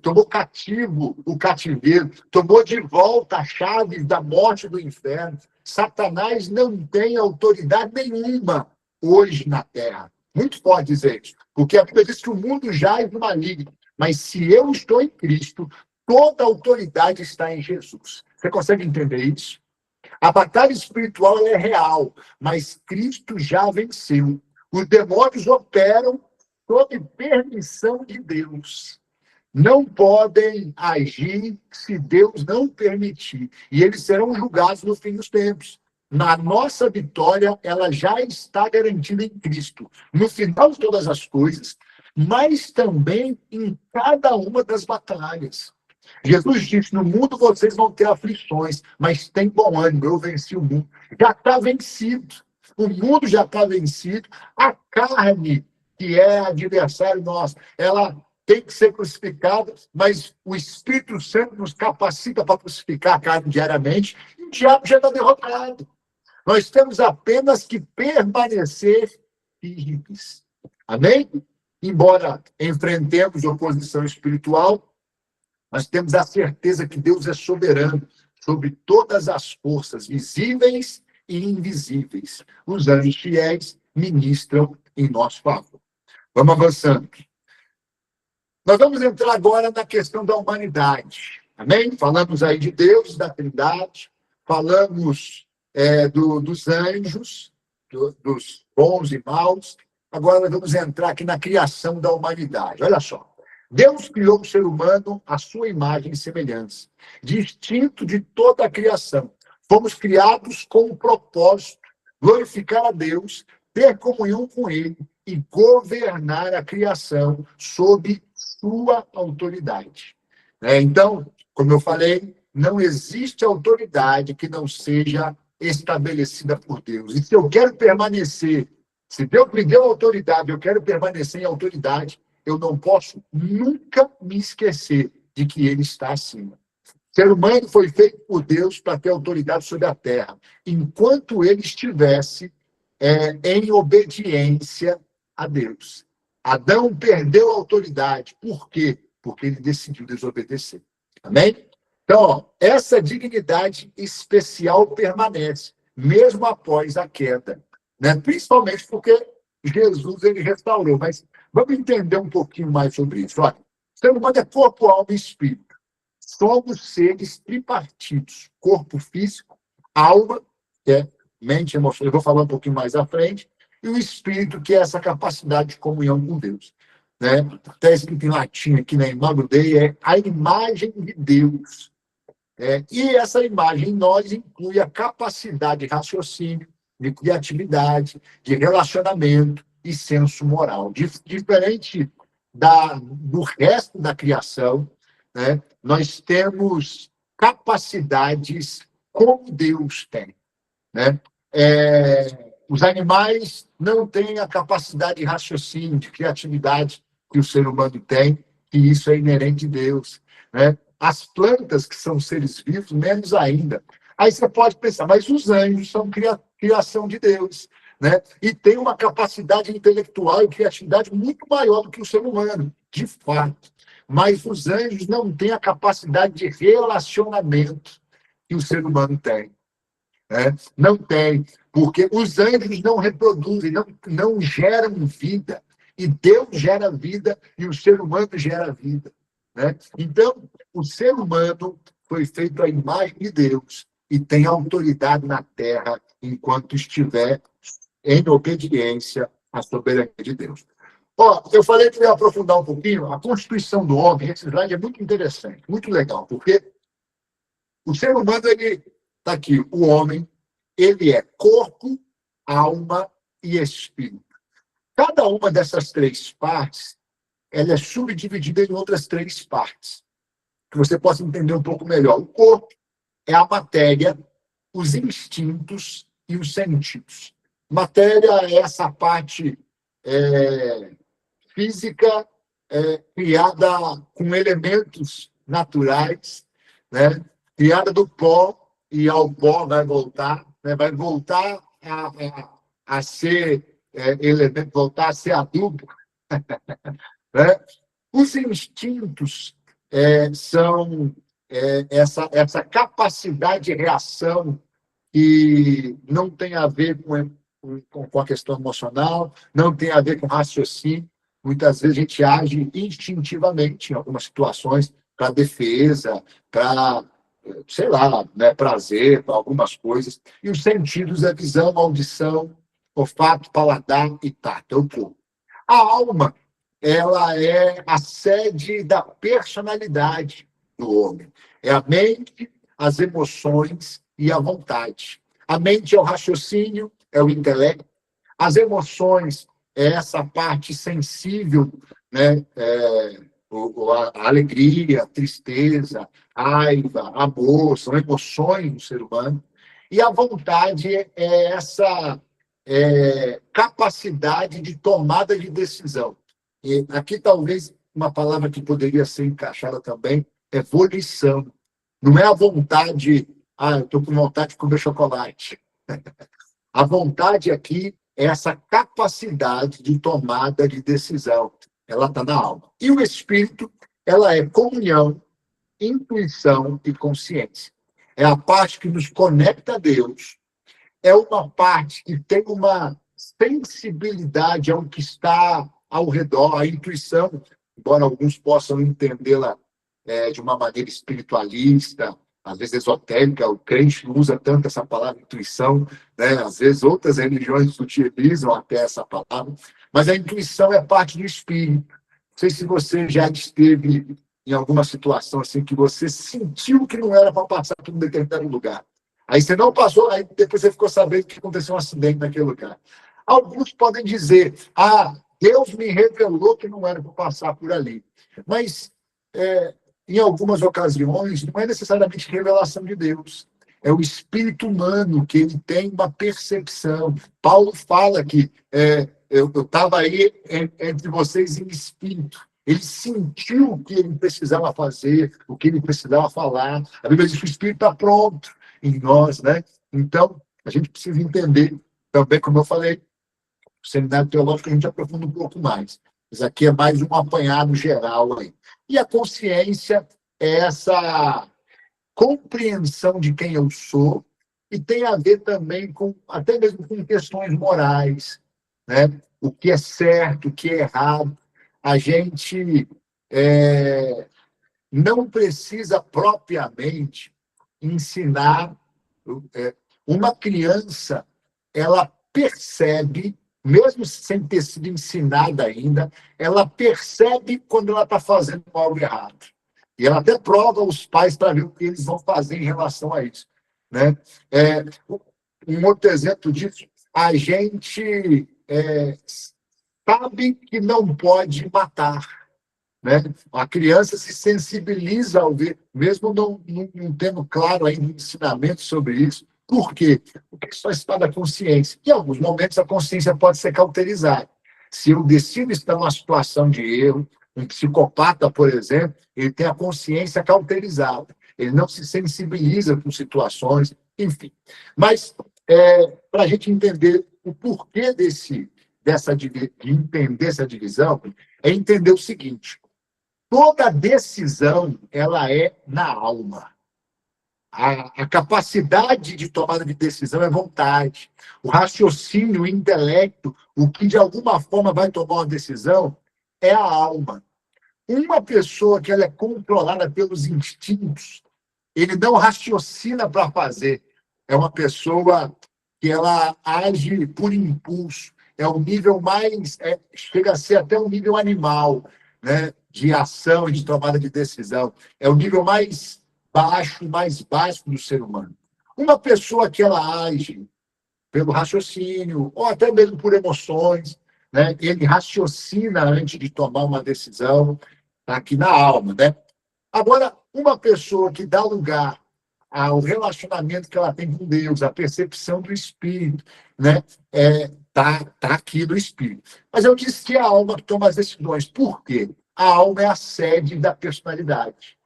tomou cativo o cativeiro, tomou de volta as chaves da morte e do inferno. Satanás não tem autoridade nenhuma hoje na terra. Muito pode dizer isso, porque a Bíblia diz que o mundo jaz no maligno. Mas se eu estou em Cristo, toda a autoridade está em Jesus. Você consegue entender isso? A batalha espiritual é real, mas Cristo já venceu. Os demônios operam sob permissão de Deus. Não podem agir se Deus não permitir. E eles serão julgados no fim dos tempos. Na nossa vitória, ela já está garantida em Cristo. No final de todas as coisas, mas também em cada uma das batalhas. Jesus disse, no mundo vocês vão ter aflições, mas tem bom ânimo, eu venci o mundo. Já está vencido. O mundo já está vencido. A carne, que é adversário nosso, ela tem que ser crucificada, mas o Espírito Santo nos capacita para crucificar a carne diariamente, e o diabo já está derrotado. Nós temos apenas que permanecer firmes. Amém? Embora enfrentemos oposição espiritual, Nós temos a certeza que Deus é soberano sobre todas as forças visíveis e invisíveis. Os anjos fiéis ministram em nosso favor. Vamos avançando. Nós vamos entrar agora na questão da humanidade. Amém? Falamos aí de Deus, da Trindade, falamos dos anjos, dos bons e maus. Agora nós vamos entrar aqui na criação da humanidade. Olha só. Deus criou o ser humano à sua imagem e semelhança, distinto de toda a criação. Fomos criados com um propósito, glorificar a Deus, ter comunhão com Ele e governar a criação sob sua autoridade. Então, como eu falei, não existe autoridade que não seja estabelecida por Deus. E se eu quero permanecer, se Deus me deu autoridade, eu quero permanecer em autoridade, eu não posso nunca me esquecer de que Ele está acima. O ser humano foi feito por Deus para ter autoridade sobre a terra, enquanto ele estivesse em obediência a Deus. Adão perdeu a autoridade. Por quê? Porque ele decidiu desobedecer. Amém? Então, ó, essa dignidade especial permanece, mesmo após a queda. Né? Principalmente porque Jesus ele restaurou. Mas vamos entender um pouquinho mais sobre isso. Olha, o ser humano é corpo, alma e espírito. Somos seres tripartidos. Corpo físico, alma, que é mente, emoção. Eu vou falar um pouquinho mais à frente. E o espírito, que é essa capacidade de comunhão com Deus. Né? Até escrito em latim aqui na Imago Dei, é a imagem de Deus. E essa imagem em nós inclui a capacidade de raciocínio, de criatividade, de relacionamento e senso moral. Diferente do resto da criação, né? Nós temos capacidades como Deus tem. Né? Os animais não têm a capacidade de raciocínio, de criatividade que o ser humano tem, e isso é inerente de Deus. Né? As plantas, que são seres vivos, menos ainda. Aí você pode pensar, mas os anjos são criação de Deus, né? E tem uma capacidade intelectual e criatividade muito maior do que o ser humano, de fato. Mas os anjos não têm a capacidade de relacionamento que o ser humano tem. Né? Não tem, porque os anjos não reproduzem, não geram vida. E Deus gera vida e o ser humano gera vida. Né? Então, o ser humano foi feito à imagem de Deus e tem autoridade na terra enquanto estiver em obediência à soberania de Deus. Ó, eu falei que eu ia aprofundar um pouquinho. A constituição do homem, esse slide é muito interessante, muito legal, porque o ser humano, ele está aqui, o homem, ele é corpo, alma e espírito. Cada uma dessas três partes, ela é subdividida em outras três partes, que você possa entender um pouco melhor. O corpo é a matéria, os instintos e os sentidos. Matéria é essa parte física criada com elementos naturais, né? Criada do pó, e ao pó vai voltar, né? Vai voltar a ser elemento, voltar a ser adubo. Né? Os instintos são essa capacidade de reação que não tem a ver com a questão emocional, não tem a ver com raciocínio. Muitas vezes a gente age instintivamente em algumas situações para defesa, para, sei lá, né, prazer, para algumas coisas. E os sentidos é visão, audição, olfato, paladar e tato, é o corpo. A alma, ela é a sede da personalidade do homem. É a mente, as emoções e a vontade. A mente é o raciocínio, é o intelecto. As emoções é essa parte sensível, né? A alegria, a tristeza, a raiva, amor, são emoções do ser humano. E a vontade é essa capacidade de tomada de decisão. E aqui, talvez, uma palavra que poderia ser encaixada também é volição. Não é a vontade, eu estou com vontade de comer chocolate. A vontade aqui é essa capacidade de tomada de decisão. Ela está na alma. E o espírito, ela é comunhão, intuição e consciência. É a parte que nos conecta a Deus, é uma parte que tem uma sensibilidade ao que está ao redor, a intuição, embora alguns possam entendê-la de uma maneira espiritualista, às vezes esotérica, o crente não usa tanto essa palavra intuição, né? Às vezes outras religiões utilizam até essa palavra, mas a intuição é parte do espírito. Não sei se você já esteve em alguma situação assim que você sentiu que não era para passar por um determinado lugar. Aí você não passou, aí depois você ficou sabendo que aconteceu um acidente naquele lugar. Alguns podem dizer, Deus me revelou que não era para passar por ali. Mas, em algumas ocasiões, não é necessariamente revelação de Deus. É o espírito humano que ele tem uma percepção. Paulo fala que eu estava aí entre vocês em espírito. Ele sentiu o que ele precisava fazer, o que ele precisava falar. A Bíblia diz que o espírito está pronto em nós, né? Então, a gente precisa entender também, como eu falei, o seminário teológico a gente aprofunda um pouco mais. Mas aqui é mais um apanhado geral aí. E a consciência é essa compreensão de quem eu sou e tem a ver também com, até mesmo com questões morais, né? O que é certo, o que é errado. A gente não precisa propriamente ensinar. Uma criança, ela percebe, mesmo sem ter sido ensinada ainda, ela percebe quando ela está fazendo algo errado. E ela até prova os pais para ver o que eles vão fazer em relação a isso, né? Um outro exemplo disso, a gente sabe que não pode matar, né? A criança se sensibiliza ao ver, mesmo não tendo claro ainda um ensinamento sobre isso. Por quê? Porque isso faz parte da consciência. Em alguns momentos, a consciência pode ser cauterizada. Se eu decido estar numa situação de erro, um psicopata, por exemplo, ele tem a consciência cauterizada. Ele não se sensibiliza com situações, enfim. Mas, para a gente entender o porquê de entender essa divisão, é entender o seguinte: toda decisão, ela é na alma. A capacidade de tomada de decisão é vontade. O raciocínio, o intelecto, o que de alguma forma vai tomar uma decisão é a alma. Uma pessoa que ela é controlada pelos instintos, ele não raciocina para fazer. É uma pessoa que ela age por impulso. É o nível mais... chega a ser até um nível animal, né? De ação e de tomada de decisão. É o nível mais básico do ser humano. Uma pessoa que ela age pelo raciocínio, ou até mesmo por emoções, né? Ele raciocina antes de tomar uma decisão, tá aqui na alma, né? Agora, uma pessoa que dá lugar ao relacionamento que ela tem com Deus, a percepção do Espírito, né? Tá aqui do Espírito. Mas eu disse que é a alma que toma as decisões. Por quê? A alma é a sede da personalidade.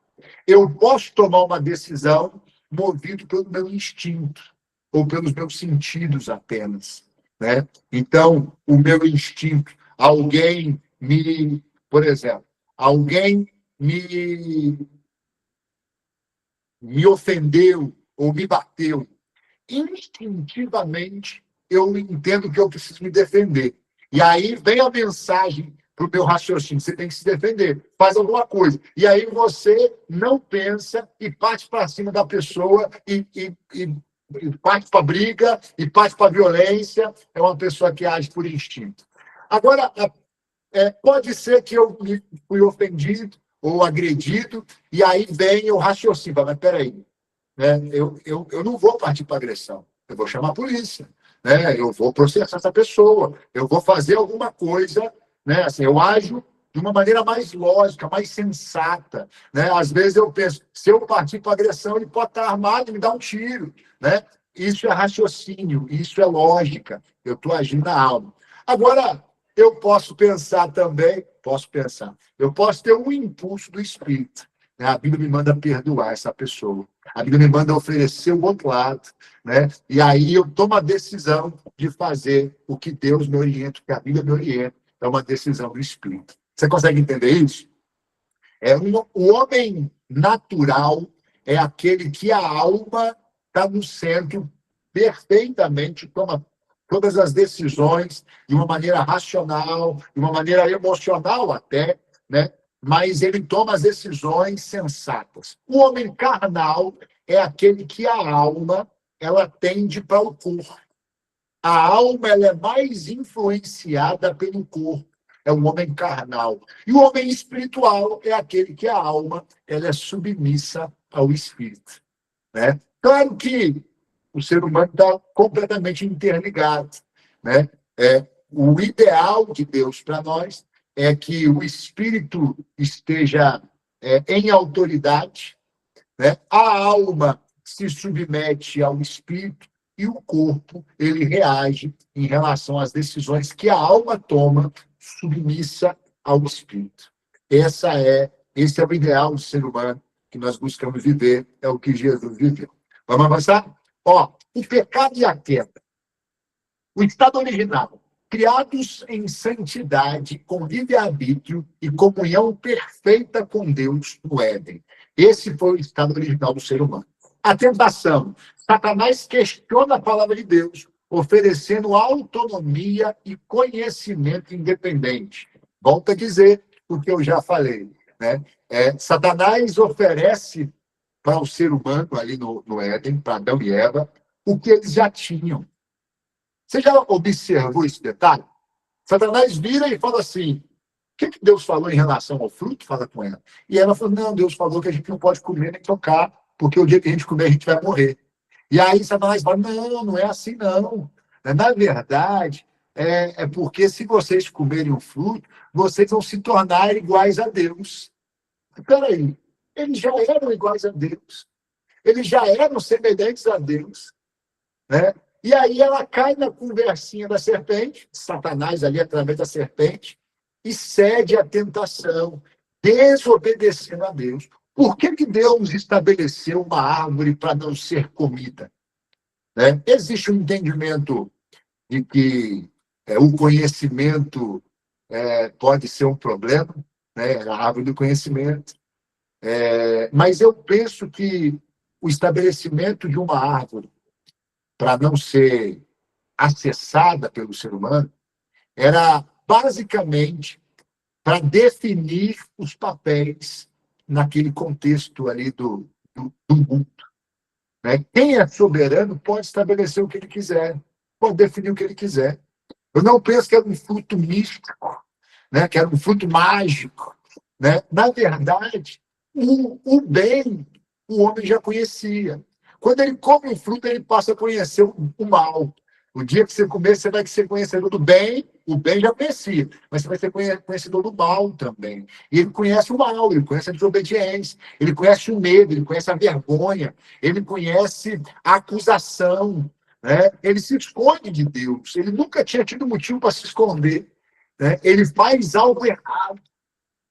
Eu posso tomar uma decisão movido pelo meu instinto ou pelos meus sentidos apenas, né? Então, o meu instinto, por exemplo, alguém me ofendeu ou me bateu, instintivamente eu entendo que eu preciso me defender. E aí vem a mensagem para o meu raciocínio: você tem que se defender, faz alguma coisa. E aí você não pensa e parte para cima da pessoa e parte para a briga e parte para a violência. É uma pessoa que age por instinto. Agora, pode ser que eu fui ofendido ou agredido, e aí vem o raciocínio: mas peraí, né? Eu não vou partir para agressão, eu vou chamar a polícia, né? Eu vou processar essa pessoa, eu vou fazer alguma coisa, né? Assim, eu ajo de uma maneira mais lógica, mais sensata, né? Às vezes eu penso, se eu partir para agressão, ele pode estar armado e me dar um tiro, né? Isso é raciocínio, isso é lógica, eu estou agindo na alma. Agora, eu posso pensar também, eu posso ter um impulso do Espírito, né? A Bíblia me manda perdoar essa pessoa, a Bíblia me manda oferecer o outro lado, né? E aí eu tomo a decisão de fazer o que Deus me orienta, o que a Bíblia me orienta. É uma decisão do Espírito. Você consegue entender isso? O homem natural é aquele que a alma está no centro perfeitamente, toma todas as decisões de uma maneira racional, de uma maneira emocional até, né? Mas ele toma as decisões sensatas. O homem carnal é aquele que a alma ela tende para o corpo. A alma ela é mais influenciada pelo corpo. É um homem carnal. E o homem espiritual é aquele que a alma ela é submissa ao espírito, né? Claro que o ser humano está completamente interligado, né? O ideal de Deus para nós é que o espírito esteja em autoridade, né? A alma se submete ao espírito e o corpo ele reage em relação às decisões que a alma toma submissa ao espírito. Esse é o ideal do ser humano que nós buscamos viver, é o que Jesus viveu. Vamos avançar? O pecado e a queda. O estado original. Criados em santidade, com livre-arbítrio e comunhão perfeita com Deus no Éden. Esse foi o estado original do ser humano. A tentação. Satanás questiona a palavra de Deus, oferecendo autonomia e conhecimento independente. Volto a dizer o que eu já falei, né? Satanás oferece para o ser humano ali no Éden, para Adão e Eva, o que eles já tinham. Você já observou esse detalhe? Satanás vira e fala assim, o que Deus falou em relação ao fruto? Fala com ela. E ela falou, não, Deus falou que a gente não pode comer nem tocar, porque o dia que a gente comer, a gente vai morrer. E aí Satanás fala, não é assim não. Na verdade, é porque se vocês comerem o fruto, vocês vão se tornar iguais a Deus. Espera aí, eles já eram iguais a Deus. Eles já eram semelhantes a Deus, né? E aí ela cai na conversinha da serpente, Satanás ali através da serpente, e cede à tentação, desobedecendo a Deus. Por que Deus estabeleceu uma árvore para não ser comida? Né? Existe um entendimento de que o conhecimento pode ser um problema, né? A árvore do conhecimento. Mas eu penso que o estabelecimento de uma árvore para não ser acessada pelo ser humano era basicamente para definir os papéis naquele contexto ali do mundo. Né? Quem é soberano pode estabelecer o que ele quiser, pode definir o que ele quiser. Eu não penso que era um fruto místico, né? Que era um fruto mágico. Né? Na verdade, o bem o homem já conhecia. Quando ele come o fruto, ele passa a conhecer o mal. O dia que você comer, você vai ser conhecedor do bem, o bem já conhecia, mas você vai ser conhecedor do mal também. E ele conhece o mal, ele conhece a desobediência, ele conhece o medo, ele conhece a vergonha, ele conhece a acusação, né? Ele se esconde de Deus, ele nunca tinha tido motivo para se esconder, né? Ele faz algo errado,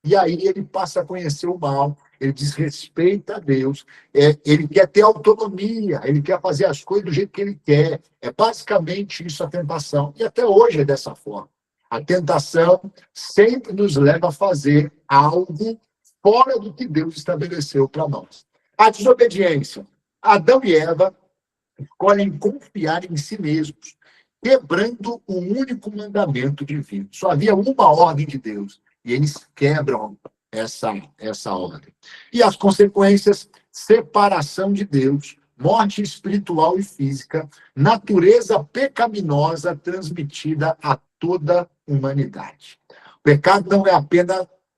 e aí ele passa a conhecer o mal, ele desrespeita a Deus, ele quer ter autonomia, ele quer fazer as coisas do jeito que ele quer. É basicamente isso a tentação. E até hoje é dessa forma. A tentação sempre nos leva a fazer algo fora do que Deus estabeleceu para nós. A desobediência. Adão e Eva escolhem confiar em si mesmos, quebrando o único mandamento divino. Só havia uma ordem de Deus, e eles quebram essa ordem. E as consequências, separação de Deus, morte espiritual e física, natureza pecaminosa transmitida a toda a humanidade. O pecado não é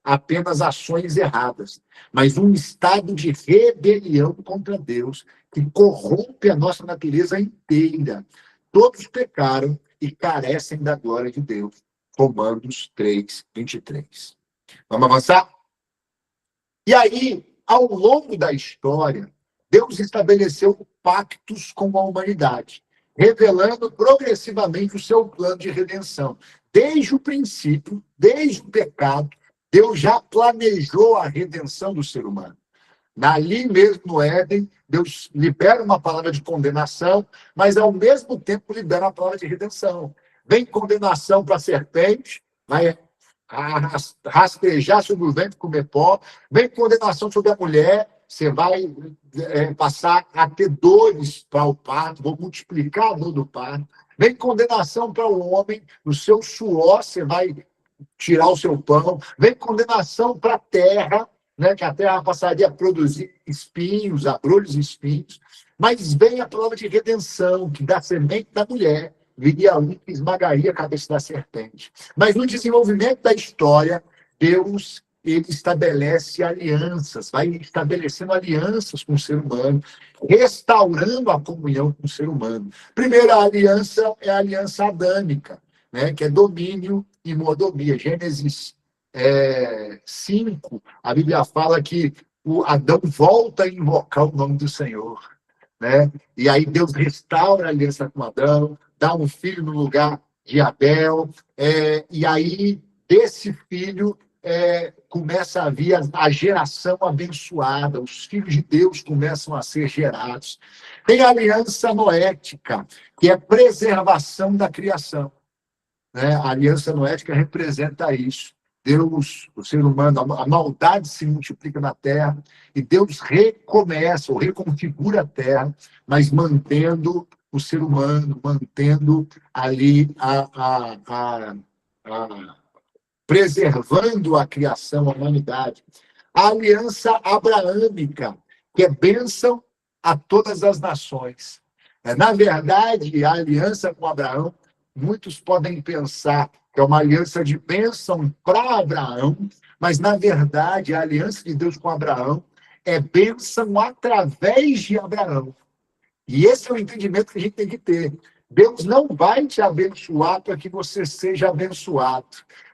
apenas ações erradas, mas um estado de rebelião contra Deus que corrompe a nossa natureza inteira. Todos pecaram e carecem da glória de Deus. Romanos 3, 23. Vamos avançar? E aí, ao longo da história, Deus estabeleceu pactos com a humanidade, revelando progressivamente o seu plano de redenção. Desde o princípio, desde o pecado, Deus já planejou a redenção do ser humano. Ali mesmo no Éden, Deus libera uma palavra de condenação, mas ao mesmo tempo libera a palavra de redenção. Vem condenação para a serpente, vai rastejar sobre o ventre, comer pó. Vem condenação sobre a mulher, você vai passar a ter dores para o parto, vou multiplicar a dor do parto. Vem condenação para o homem, no seu suor você vai tirar o seu pão. Vem condenação para a terra, né, que a terra passaria a produzir espinhos, abrolhos e espinhos. Mas vem a palavra de redenção, que da semente da mulher viria a um que esmagaria a cabeça da serpente. Mas no desenvolvimento da história, Deus, ele estabelece alianças, vai estabelecendo alianças com o ser humano, restaurando a comunhão com o ser humano. Primeira aliança é a aliança adâmica, né, que é domínio e mordomia. Gênesis 5, a Bíblia fala que o Adão volta a invocar o nome do Senhor, né? E aí Deus restaura a aliança com Adão, dá um filho no lugar de Abel, e aí desse filho começa a vir a geração abençoada, os filhos de Deus começam a ser gerados. Tem a aliança noética, que é preservação da criação, né? A aliança noética representa isso. Deus, o ser humano, a maldade se multiplica na terra e Deus recomeça ou reconfigura a terra, mas mantendo o ser humano, mantendo ali preservando a criação, a humanidade. A aliança abraâmica, que é bênção a todas as nações. Na verdade, a aliança com Abraão, muitos podem pensar que é uma aliança de bênção para Abraão, mas, na verdade, a aliança de Deus com Abraão é bênção através de Abraão. E esse é o entendimento que a gente tem que ter. Deus não vai te abençoar para que você seja abençoado.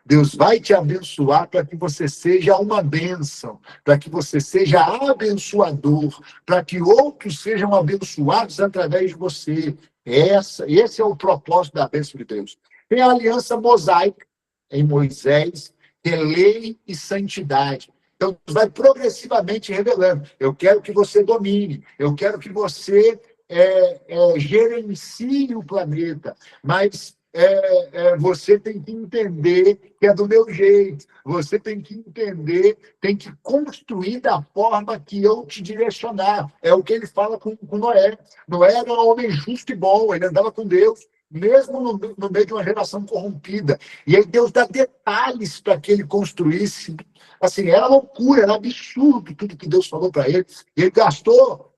Deus vai te abençoar para que você seja uma bênção, para que você seja abençoador, para que outros sejam abençoados através de você. Esse é o propósito da bênção de Deus. Tem a aliança mosaica em Moisés, que é lei e santidade. Então, Deus vai progressivamente revelando. Eu quero que você domine, eu quero que você gerencie o planeta, mas você tem que entender que é do meu jeito, você tem que entender, tem que construir da forma que eu te direcionar. É o que ele fala com Noé. Noé era um homem justo e bom, ele andava com Deus, mesmo no meio de uma geração corrompida. E aí Deus dá detalhes para que ele construísse. Assim, era loucura, era absurdo tudo que Deus falou para ele. E ele gastou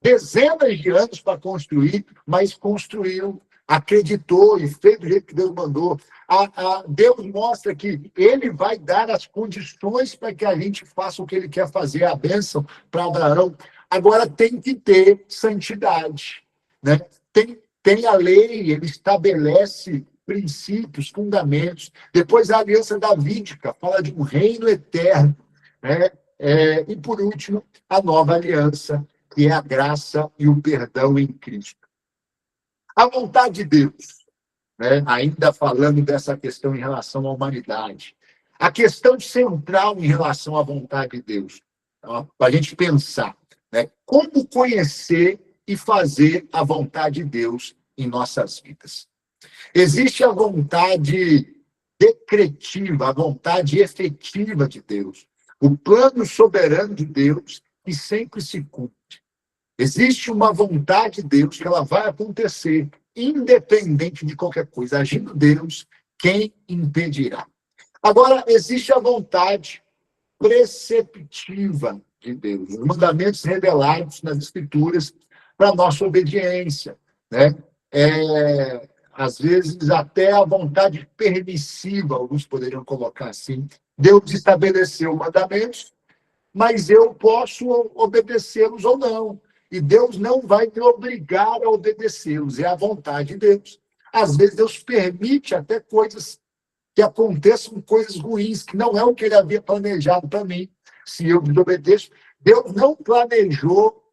dezenas de anos para construir, mas construiu, acreditou e fez do jeito que Deus mandou. Deus mostra que ele vai dar as condições para que a gente faça o que ele quer fazer, a bênção para Abraão. Agora tem que ter santidade, né? Tem a lei, ele estabelece princípios, fundamentos. Depois a aliança davídica fala de um reino eterno, né? E por último, a nova aliança, que é a graça e o perdão em Cristo. A vontade de Deus, né? Ainda falando dessa questão em relação à humanidade. A questão central em relação à vontade de Deus, para a gente pensar, né? Como conhecer e fazer a vontade de Deus em nossas vidas. Existe a vontade decretiva, a vontade efetiva de Deus, o plano soberano de Deus que sempre se cumpre. Existe uma vontade de Deus que ela vai acontecer, independente de qualquer coisa. Agindo Deus, quem impedirá? Agora, existe a vontade preceptiva de Deus, os mandamentos revelados nas Escrituras para a nossa obediência, né? Às vezes, até a vontade permissiva, alguns poderiam colocar assim. Deus estabeleceu mandamentos, mas eu posso obedecê-los ou não. E Deus não vai me obrigar a obedecê-los, é a vontade de Deus. Às vezes, Deus permite até coisas que aconteçam, coisas ruins, que não é o que ele havia planejado para mim, se eu desobedeço. Deus não planejou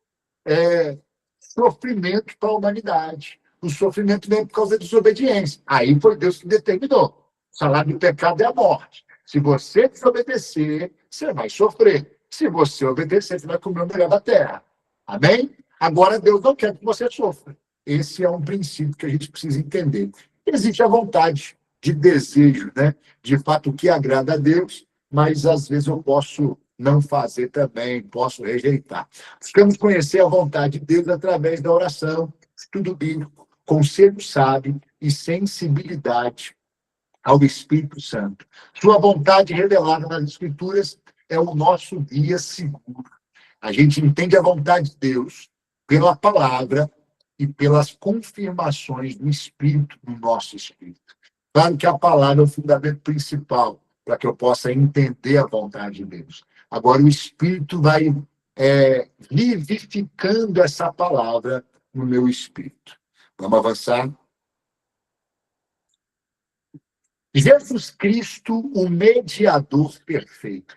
sofrimento para a humanidade. O sofrimento veio por causa da desobediência. Aí foi Deus que determinou. O salário do pecado é a morte. Se você desobedecer, você vai sofrer. Se você obedecer, você vai comer o melhor da terra. Amém? Agora, Deus não quer que você sofra. Esse é um princípio que a gente precisa entender. Existe a vontade de desejo, né? De fato, o que agrada a Deus, mas às vezes eu posso não fazer também, posso rejeitar. Buscamos conhecer a vontade de Deus através da oração, estudo bíblico, conselho sábio e sensibilidade ao Espírito Santo. Sua vontade revelada nas Escrituras é o nosso guia seguro. A gente entende a vontade de Deus pela palavra e pelas confirmações do Espírito no nosso espírito. Claro que a palavra é o fundamento principal para que eu possa entender a vontade de Deus. Agora, o Espírito vai vivificando essa palavra no meu espírito. Vamos avançar? Jesus Cristo, o mediador perfeito.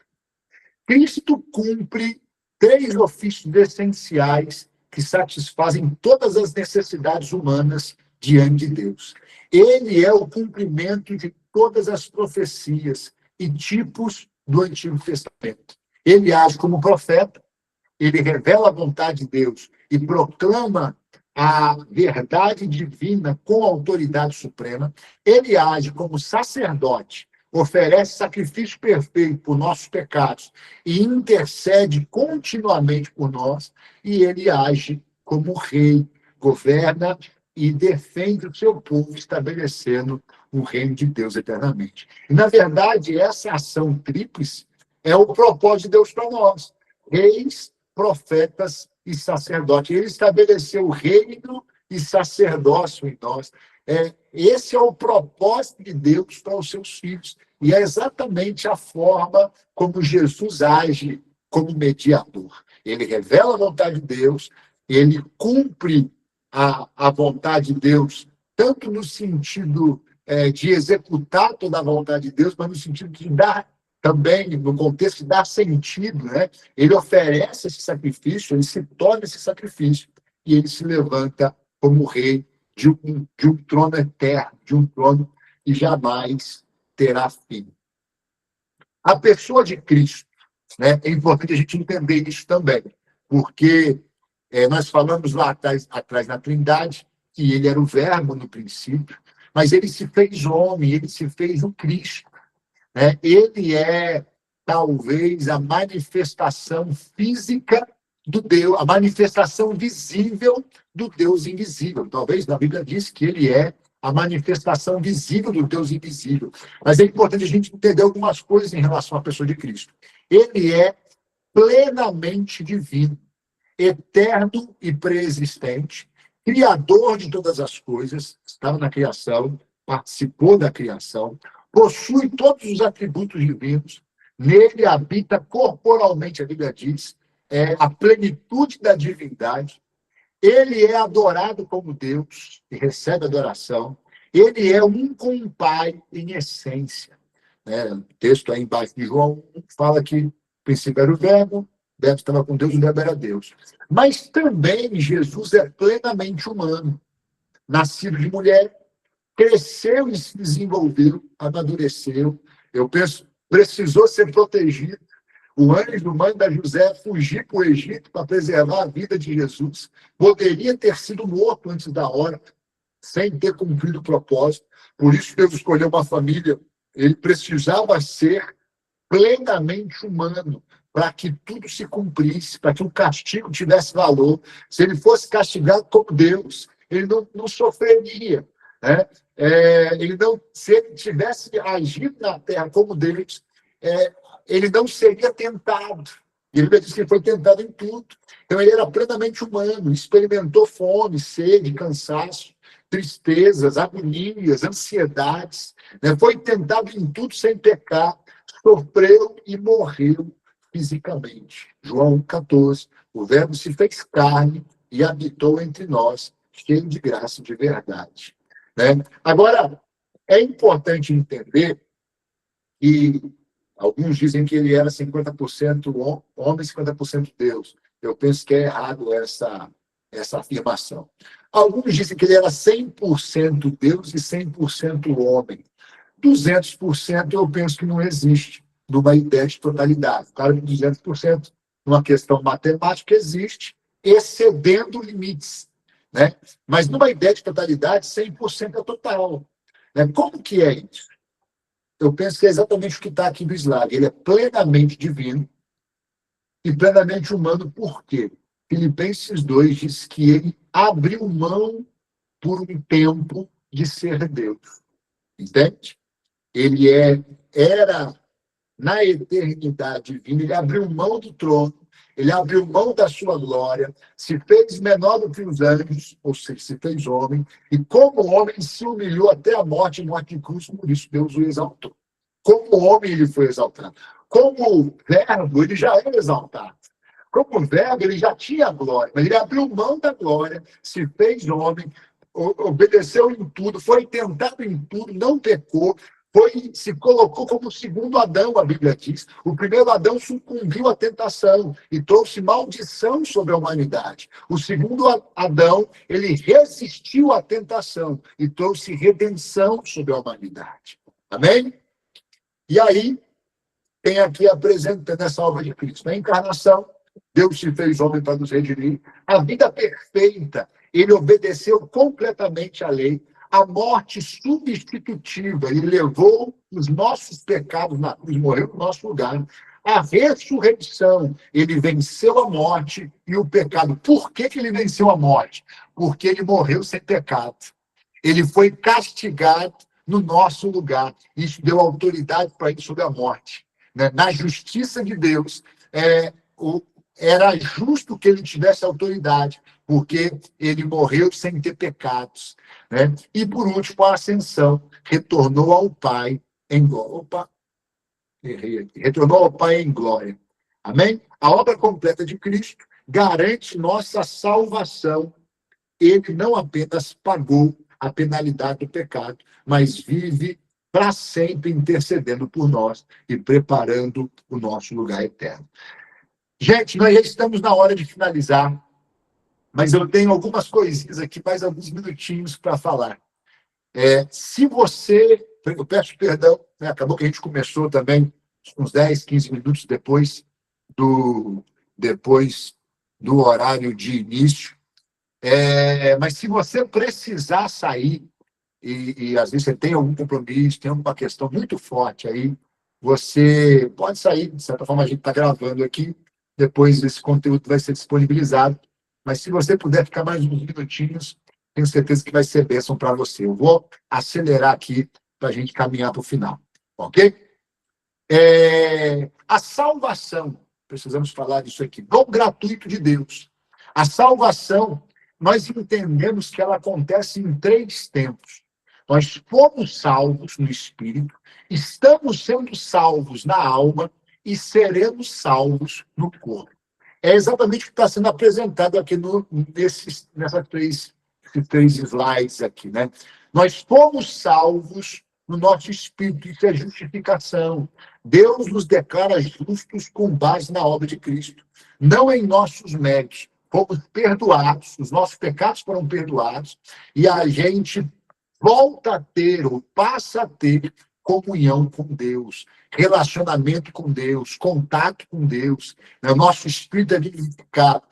Cristo cumpre 3 ofícios essenciais que satisfazem todas as necessidades humanas diante de Deus. Ele é o cumprimento de todas as profecias e tipos do Antigo Testamento. Ele age como profeta, ele revela a vontade de Deus e proclama a verdade divina com autoridade suprema. Ele age como sacerdote, oferece sacrifício perfeito por nossos pecados e intercede continuamente por nós. E ele age como rei, governa e defende o seu povo, estabelecendo o reino de Deus eternamente. E, na verdade, essa ação tríplice é o propósito de Deus para nós. Reis, profetas e sacerdotes. Ele estabeleceu reino e sacerdócio em nós. Esse é o propósito de Deus para os seus filhos. E é exatamente a forma como Jesus age como mediador. Ele revela a vontade de Deus, ele cumpre a vontade de Deus, tanto no sentido de executar toda a vontade de Deus, mas no sentido de dar também, no contexto de dar sentido, né? Ele oferece esse sacrifício, ele se torna esse sacrifício, e ele se levanta como rei de um trono eterno, de um trono que jamais terá fim. A pessoa de Cristo, né? É importante a gente entender isso também, porque nós falamos lá atrás na Trindade que ele era o Verbo no princípio, mas ele se fez homem, ele se fez o Cristo. Ele é, talvez, a manifestação física do Deus, a manifestação visível do Deus invisível. Talvez na Bíblia diz que ele é a manifestação visível do Deus invisível. Mas é importante a gente entender algumas coisas em relação à pessoa de Cristo. Ele é plenamente divino, eterno e preexistente, criador de todas as coisas, estava na criação, participou da criação, possui todos os atributos divinos, nele habita corporalmente, a Bíblia diz, a plenitude da divindade. Ele é adorado como Deus e recebe adoração. Ele é um com o Pai em essência. O texto aí embaixo de João fala que o princípio era o Verbo estava com Deus, o Verbo era Deus. Mas também Jesus é plenamente humano, nascido de mulher, cresceu e se desenvolveu, amadureceu. Eu penso, precisou ser protegido. O anjo manda José fugir para o Egito para preservar a vida de Jesus. Poderia ter sido morto antes da hora, sem ter cumprido o propósito. Por isso Deus escolheu uma família. Ele precisava ser plenamente humano para que tudo se cumprisse, para que o castigo tivesse valor. Se ele fosse castigado como Deus, ele não sofreria. Se ele tivesse agido na terra como Deus, ele não seria tentado. Ele diz que ele foi tentado em tudo. Então, ele era plenamente humano, experimentou fome, sede, cansaço, tristezas, agonias, ansiedades. Foi tentado em tudo sem pecar, sofreu e morreu fisicamente. João 14, o Verbo se fez carne e habitou entre nós, cheio de graça e de verdade. Agora, é importante entender que alguns dizem que ele era 50% homem e 50% Deus. Eu penso que é errado essa afirmação. Alguns dizem que ele era 100% Deus e 100% homem. 200% eu penso que não existe numa ideia de totalidade. Claro que 200% numa questão matemática existe, excedendo limites. Mas numa ideia de totalidade, 100% é total. Né? Como que é isso? Eu penso que é exatamente o que está aqui no slide. Ele é plenamente divino e plenamente humano. Por quê? Filipenses 2 diz que ele abriu mão por um tempo de ser Deus. Entende? Ele era, na eternidade divina, ele abriu mão do trono, ele abriu mão da sua glória, se fez menor do que os anjos, ou seja, se fez homem, e como homem se humilhou até a morte de cruz, por isso Deus o exaltou. Como homem ele foi exaltado. Como verbo, ele já era exaltado. Como verbo, ele já tinha glória, mas ele abriu mão da glória, se fez homem, obedeceu em tudo, foi tentado em tudo, não pecou, se colocou como o segundo Adão, a Bíblia diz. O primeiro Adão sucumbiu à tentação e trouxe maldição sobre a humanidade. O segundo Adão, ele resistiu à tentação e trouxe redenção sobre a humanidade. Amém? E aí, tem aqui apresentando essa obra de Cristo. Na encarnação, Deus se fez homem para nos redimir. A vida perfeita, ele obedeceu completamente à lei. A morte substitutiva, ele levou os nossos pecados na cruz, morreu no nosso lugar. A ressurreição, ele venceu a morte e o pecado. Por que ele venceu a morte? Porque ele morreu sem pecado. Ele foi castigado no nosso lugar. Isso deu autoridade para ele sobre a morte. Na justiça de Deus, era justo que ele tivesse autoridade, porque ele morreu sem ter pecados. Né? E, por último, a ascensão retornou ao Pai em glória. Opa, errei aqui. Retornou ao Pai em glória. Amém? A obra completa de Cristo garante nossa salvação. Ele não apenas pagou a penalidade do pecado, mas vive para sempre intercedendo por nós e preparando o nosso lugar eterno. Gente, nós já estamos na hora de finalizar, mas eu tenho algumas coisinhas aqui, mais alguns minutinhos para falar. Se você... Eu peço perdão, né? Acabou que a gente começou também uns 10, 15 minutos depois do horário de início. Mas se você precisar sair, e às vezes você tem algum compromisso, tem alguma questão muito forte aí, você pode sair. De certa forma, a gente está gravando aqui, depois esse conteúdo vai ser disponibilizado, mas se você puder ficar mais uns minutinhos, tenho certeza que vai ser bênção para você. Eu vou acelerar aqui para a gente caminhar para o final, ok? A salvação, precisamos falar disso aqui, dom gratuito de Deus. A salvação, nós entendemos que ela acontece em 3 tempos. Nós fomos salvos no Espírito, estamos sendo salvos na alma e seremos salvos no corpo. É exatamente o que está sendo apresentado aqui nesses 3 slides aqui, né? Nós fomos salvos no nosso espírito, isso é justificação. Deus nos declara justos com base na obra de Cristo, não em nossos méritos. Fomos perdoados, os nossos pecados foram perdoados, e a gente volta a ter, ou passa a ter, comunhão com Deus, relacionamento com Deus, contato com Deus. O nosso espírito é vivificado.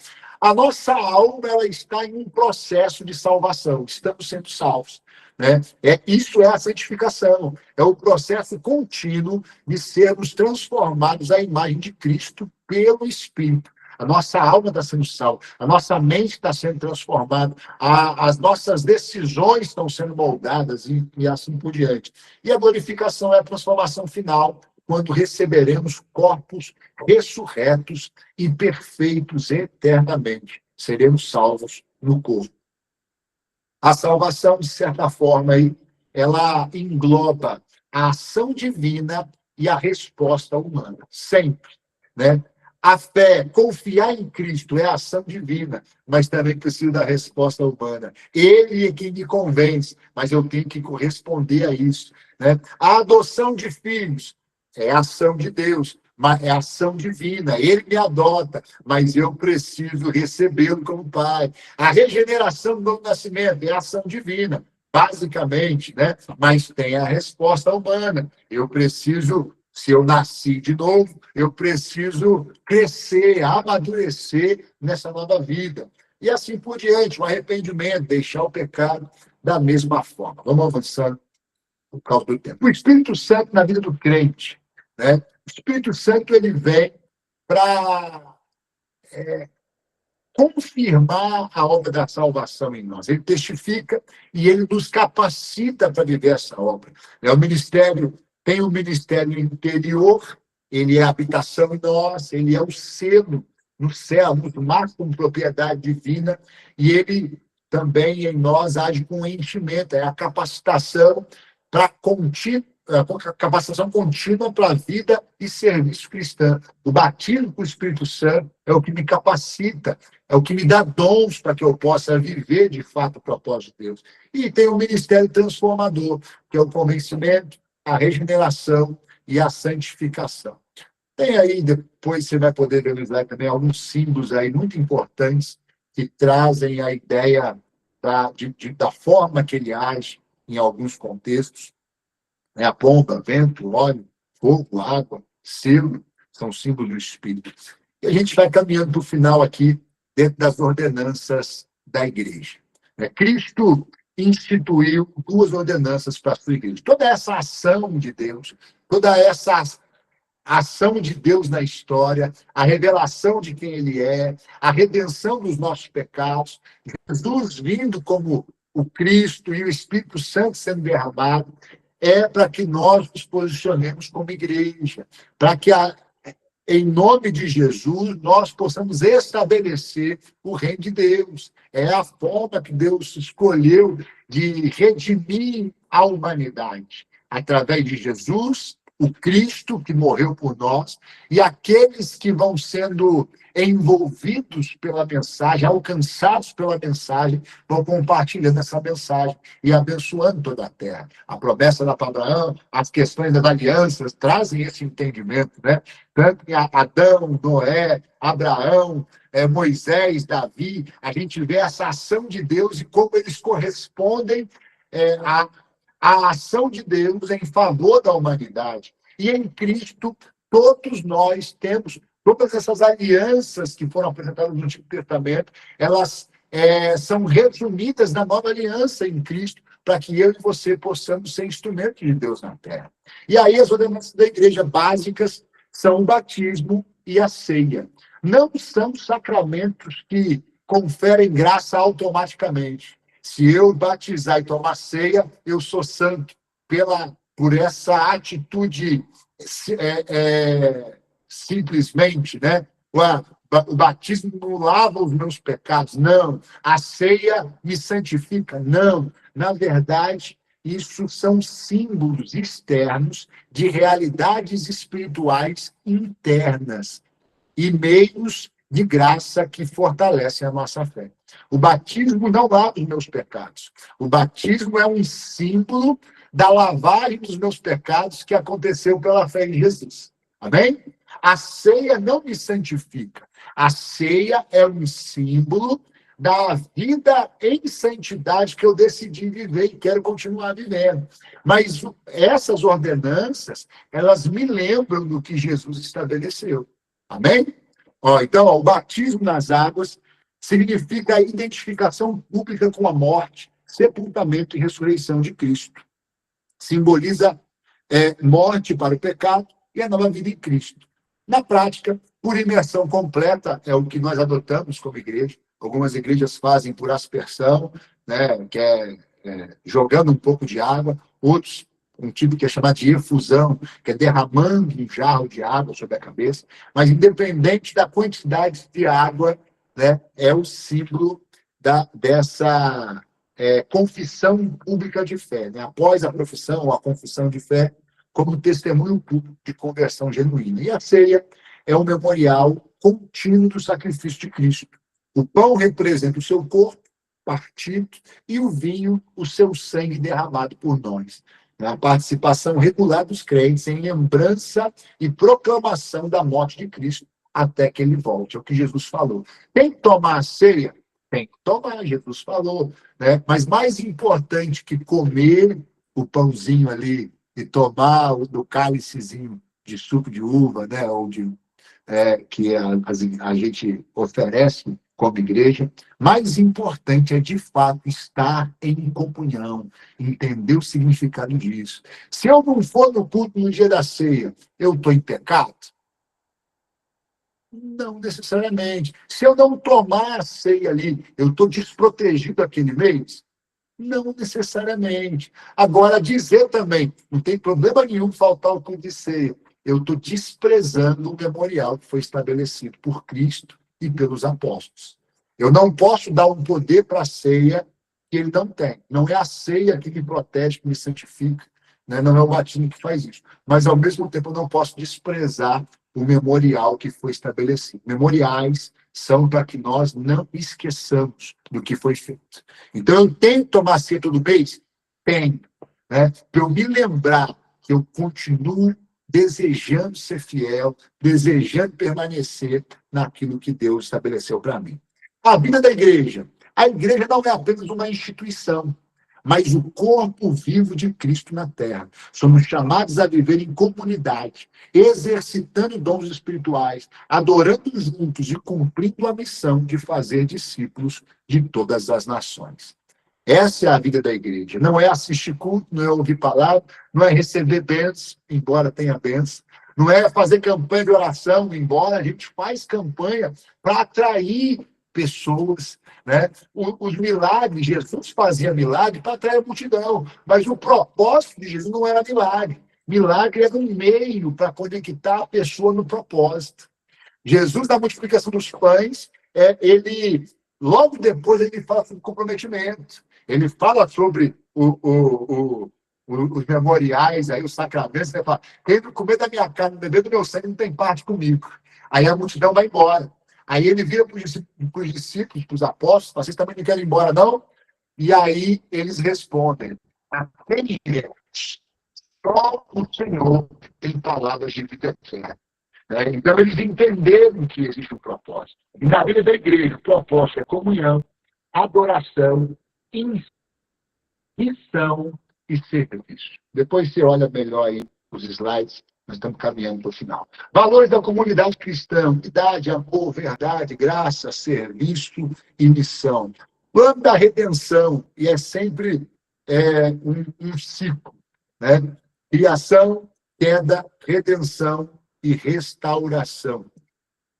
A nossa alma, ela está em um processo de salvação, estamos sendo salvos. Né? Isso é a santificação, é o processo contínuo de sermos transformados à imagem de Cristo pelo Espírito. A nossa alma está sendo salva, a nossa mente está sendo transformada, as nossas decisões estão sendo moldadas e assim por diante. E a glorificação é a transformação final, quando receberemos corpos ressurretos e perfeitos eternamente. Seremos salvos no corpo. A salvação, de certa forma, ela engloba a ação divina e a resposta humana, sempre, né? A fé, confiar em Cristo é a ação divina, mas também precisa da resposta humana. Ele é quem me convence, mas eu tenho que corresponder a isso, né? A adoção de filhos é a ação de Deus, mas é a ação divina. Ele me adota, mas eu preciso recebê-lo como pai. A regeneração do novo nascimento é a ação divina, basicamente, né? Mas tem a resposta humana. Eu preciso... Se eu nasci de novo, eu preciso crescer, amadurecer nessa nova vida. E assim por diante, o arrependimento, deixar o pecado da mesma forma. Vamos avançando. por causa do tempo. O Espírito Santo na vida do crente, né? O Espírito Santo, ele vem para confirmar a obra da salvação em nós. Ele testifica e ele nos capacita para viver essa obra. O ministério tem o ministério interior, ele é a habitação em nós, ele é o selo no céu, nos marca como propriedade divina, e ele também em nós age com enchimento, é a capacitação para a capacitação contínua para a vida e serviço cristão. O batismo com o Espírito Santo é o que me capacita, é o que me dá dons para que eu possa viver de fato o propósito de Deus. E tem o ministério transformador, que é o convencimento, a regeneração e a santificação. Tem aí, depois você vai poder ver no slide também, alguns símbolos aí muito importantes que trazem a ideia da forma que ele age em alguns contextos. A pomba, vento, óleo, fogo, água, selo, são símbolos do Espírito. E a gente vai caminhando para o final aqui, dentro das ordenanças da igreja. Cristo instituiu 2 ordenanças para a sua igreja. Toda essa ação de Deus, toda essa ação de Deus na história, a revelação de quem ele é, a redenção dos nossos pecados, Jesus vindo como o Cristo e o Espírito Santo sendo derramado, é para que nós nos posicionemos como igreja, para que, em nome de Jesus, nós possamos estabelecer o reino de Deus. É a forma que Deus escolheu de redimir a humanidade, através de Jesus, o Cristo que morreu por nós, e aqueles que vão sendo envolvidos pela mensagem, alcançados pela mensagem, vão compartilhando essa mensagem e abençoando toda a terra. A promessa da Abraão, as questões das alianças trazem esse entendimento, né? Tanto em Adão, Noé, Abraão, Moisés, Davi, a gente vê essa ação de Deus e como eles correspondem a ação de Deus em favor da humanidade. E em Cristo, todos nós temos todas essas alianças que foram apresentadas no Antigo Testamento, elas são resumidas na nova aliança em Cristo, para que eu e você possamos ser instrumentos de Deus na terra. E aí as ordenanças da igreja básicas são o batismo e a ceia. Não são sacramentos que conferem graça automaticamente. Se eu batizar e tomar ceia, eu sou santo por essa atitude simplesmente, né? O batismo não lava os meus pecados, não. A ceia me santifica, não. Na verdade, isso são símbolos externos de realidades espirituais internas e meios de graça que fortalecem a nossa fé. O batismo não lava os meus pecados. O batismo é um símbolo da lavagem dos meus pecados que aconteceu pela fé em Jesus. Amém? A ceia não me santifica. A ceia é um símbolo da vida em santidade que eu decidi viver e quero continuar vivendo. Mas essas ordenanças, elas me lembram do que Jesus estabeleceu. Amém? Então, o batismo nas águas significa a identificação pública com a morte, sepultamento e ressurreição de Cristo. Simboliza morte para o pecado e a nova vida em Cristo. Na prática, por imersão completa, é o que nós adotamos como igreja. Algumas igrejas fazem por aspersão, né, que é jogando um pouco de água. Outros, um tipo que é chamado de efusão, que é derramando um jarro de água sobre a cabeça. Mas, independente da quantidade de água, né, é o símbolo dessa confissão pública de fé. Né? Após a profissão ou a confissão de fé, como testemunho público de conversão genuína. E a ceia é um memorial contínuo do sacrifício de Cristo. O pão representa o seu corpo partido e o vinho, o seu sangue derramado por nós. A participação regular dos crentes em lembrança e proclamação da morte de Cristo até que ele volte. É o que Jesus falou. Tem que tomar a ceia? Tem que tomar, Jesus falou. Né? Mas mais importante que comer o pãozinho ali e tomar do cálicezinho de suco de uva, né? Ou que a gente oferece como igreja. Mais importante é, de fato, estar em comunhão, entender o significado disso. Se eu não for no culto no dia da ceia, eu estou em pecado? Não necessariamente. Se eu não tomar a ceia ali, eu estou desprotegido aquele mês? Não necessariamente. Agora, dizer também, não tem problema nenhum faltar o culto de ceia. Eu estou desprezando o memorial que foi estabelecido por Cristo e pelos apóstolos. Eu não posso dar um poder para a ceia que ele não tem. Não é a ceia que me protege, que me santifica, né? Não é o batismo que faz isso. Mas, ao mesmo tempo, eu não posso desprezar o memorial que foi estabelecido. Memoriais são para que nós não esqueçamos do que foi feito. Então, eu tenho que tomar ceia todo mês? Tenho. Né? Para eu me lembrar que eu continuo desejando ser fiel, desejando permanecer naquilo que Deus estabeleceu para mim. A vida da igreja. A igreja não é apenas uma instituição, mas o corpo vivo de Cristo na terra. Somos chamados a viver em comunidade, exercitando dons espirituais, adorando juntos e cumprindo a missão de fazer discípulos de todas as nações. Essa é a vida da igreja. Não é assistir culto, não é ouvir palavra, não é receber bênçãos, embora tenha bênçãos, não é fazer campanha de oração, embora a gente faz campanha para atrair pessoas, né? Os milagres, Jesus fazia milagre para atrair a multidão, mas o propósito de Jesus não era milagre. Milagre era um meio para conectar a pessoa no propósito. Jesus, na multiplicação dos pães, ele, logo depois, ele fala sobre comprometimento. Ele fala sobre os memoriais, aí, os sacramentos. Ele fala: quem não comer da minha carne, beber do meu sangue, não tem parte comigo. Aí a multidão vai embora. Aí ele vira para os discípulos, para os apóstolos: vocês também não querem ir embora, não? E aí eles respondem: aquele só o Senhor tem palavras de vida eterna. Então, eles entenderam que existe um propósito. E na vida da igreja, o propósito é comunhão, adoração, missão e serviço. Depois você olha melhor aí os slides, nós estamos caminhando para o final. Valores da comunidade cristã: unidade, amor, verdade, graça, serviço e missão. Plano da redenção, e é sempre um ciclo, né? Criação, queda, redenção e restauração,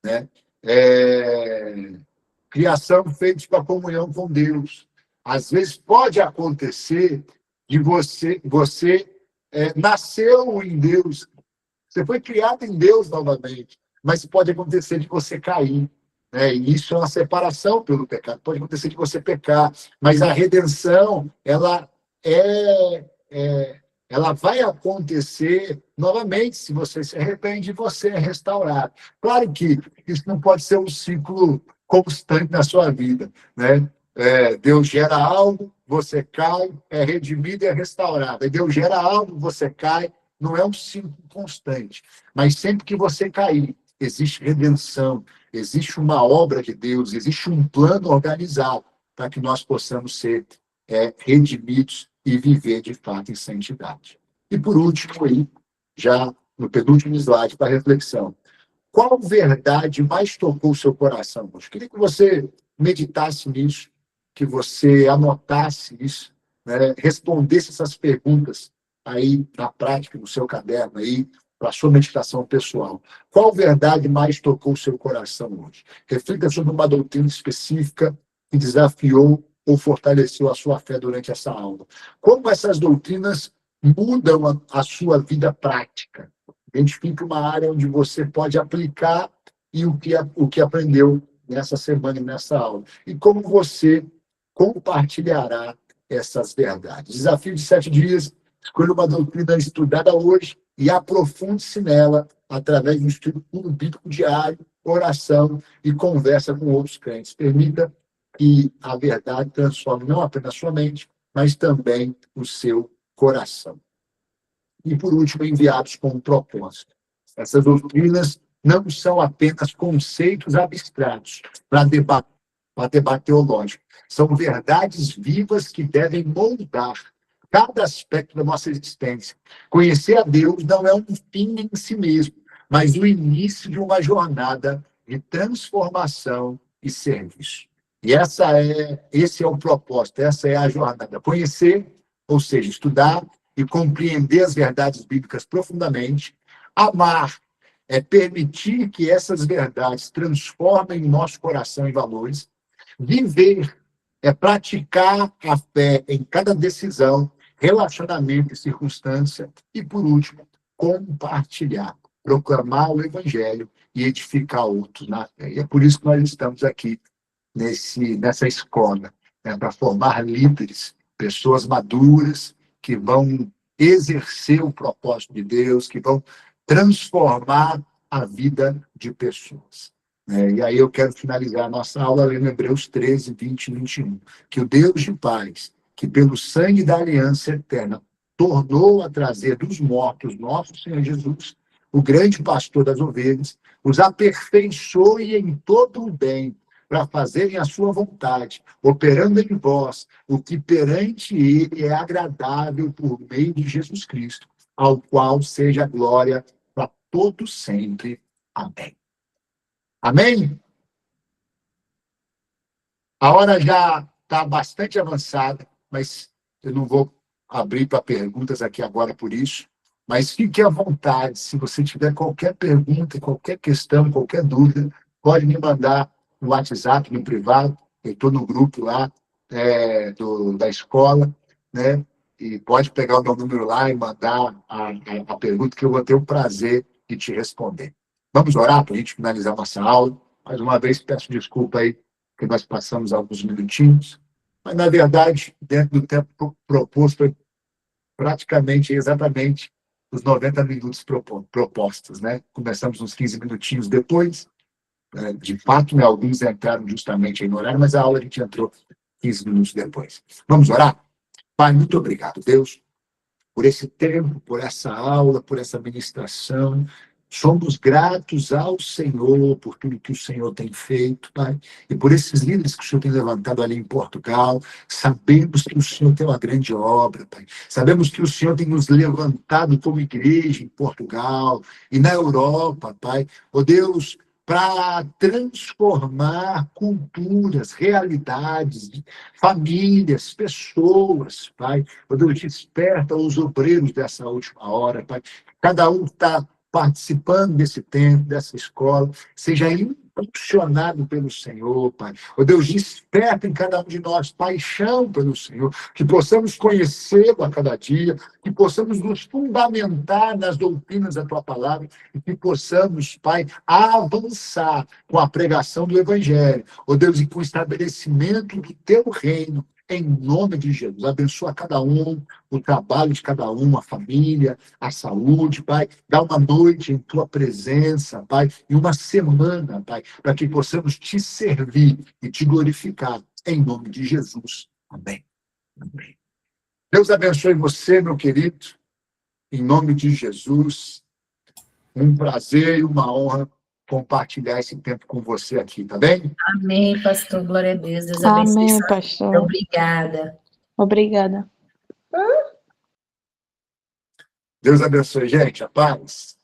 né? Criação feita para comunhão com Deus. Às vezes pode acontecer de você nasceu em Deus, você foi criado em Deus novamente, mas pode acontecer de você cair, né? E isso é uma separação pelo pecado. Pode acontecer de você pecar, mas a redenção, ela vai acontecer novamente se você se arrepende e você é restaurado. Claro que isso não pode ser um ciclo constante na sua vida, né? Deus gera algo, você cai, é redimido e é restaurado. Aí Deus gera algo, você cai, não é um ciclo constante. Mas sempre que você cair, existe redenção, existe uma obra de Deus, existe um plano organizado para que nós possamos ser redimidos e viver de fato em santidade. E por último, aí, já no penúltimo slide para reflexão: qual verdade mais tocou o seu coração hoje? Queria que você meditasse nisso, que você anotasse isso, né? Respondesse essas perguntas aí na prática, no seu caderno, aí, para a sua meditação pessoal. Qual verdade mais tocou o seu coração hoje? Reflita sobre uma doutrina específica que desafiou ou fortaleceu a sua fé durante essa aula. Como essas doutrinas mudam a sua vida prática? Identifique uma área onde você pode aplicar e o que aprendeu nessa semana e nessa aula. E como você compartilhará essas verdades. Desafio de 7 dias: escolha uma doutrina estudada hoje e aprofunde-se nela através de um estudo bíblico diário, oração e conversa com outros crentes. Permita que a verdade transforme não apenas a sua mente, mas também o seu coração. E, por último, enviados com um propósito. Essas doutrinas não são apenas conceitos abstratos para debate teológico. São verdades vivas que devem moldar cada aspecto da nossa existência. Conhecer a Deus não é um fim em si mesmo, mas o início de uma jornada de transformação e serviço. E esse é o propósito, essa é a jornada. Conhecer, ou seja, estudar e compreender as verdades bíblicas profundamente. Amar é permitir que essas verdades transformem o nosso coração em valores. Viver é praticar a fé em cada decisão, relacionamento e circunstância. E, por último, compartilhar, proclamar o evangelho e edificar outros na fé. E é por isso que nós estamos aqui nessa escola, né, para formar líderes, pessoas maduras que vão exercer o propósito de Deus, que vão transformar a vida de pessoas. E aí eu quero finalizar a nossa aula lendo Hebreus 13, 20 e 21. Que o Deus de paz, que pelo sangue da aliança eterna tornou a trazer dos mortos nosso Senhor Jesus, o grande pastor das ovelhas, os aperfeiçoe em todo o bem, para fazerem a sua vontade, operando em vós o que perante ele é agradável por meio de Jesus Cristo, ao qual seja a glória para todos sempre. Amém. Amém? A hora já está bastante avançada, mas eu não vou abrir para perguntas aqui agora por isso, mas fique à vontade, se você tiver qualquer pergunta, qualquer questão, qualquer dúvida, pode me mandar no WhatsApp, no privado, eu estou no grupo lá da escola, né? E pode pegar o meu número lá e mandar a pergunta, que eu vou ter o prazer de te responder. Vamos orar para a gente finalizar nossa aula. Mais uma vez, peço desculpa aí, que nós passamos alguns minutinhos, mas, na verdade, dentro do tempo proposto, foi praticamente, exatamente, os 90 minutos propostos, né? Começamos uns 15 minutinhos depois, de fato, né, alguns entraram justamente aí no horário, mas a aula a gente entrou 15 minutos depois. Vamos orar? Pai, muito obrigado, Deus, por esse tempo, por essa aula, por essa ministração. Somos gratos ao Senhor por tudo que o Senhor tem feito, Pai, e por esses líderes que o Senhor tem levantado ali em Portugal. Sabemos que o Senhor tem uma grande obra, Pai. Sabemos que o Senhor tem nos levantado como igreja em Portugal e na Europa, Pai. Ó Deus, para transformar culturas, realidades, famílias, pessoas, Pai. Ó Deus, desperta os obreiros dessa última hora, Pai. Cada um está participando desse tempo, dessa escola, seja impulsionado pelo Senhor, Pai. Ó Deus, desperta em cada um de nós paixão pelo Senhor, que possamos conhecê-lo a cada dia, que possamos nos fundamentar nas doutrinas da Tua Palavra e que possamos, Pai, avançar com a pregação do Evangelho. Ó Deus, e com o estabelecimento do Teu reino, em nome de Jesus. Abençoa cada um, o trabalho de cada um, a família, a saúde, Pai. Dá uma noite em Tua presença, Pai, e uma semana, Pai, para que possamos Te servir e Te glorificar, em nome de Jesus. Amém. Amém. Deus abençoe você, meu querido, em nome de Jesus. Um prazer e uma honra compartilhar esse tempo com você aqui, tá bem? Amém, pastor. Glória a Deus. Deus abençoe. Amém, pastor. Obrigada. Obrigada. Deus abençoe, gente. A paz.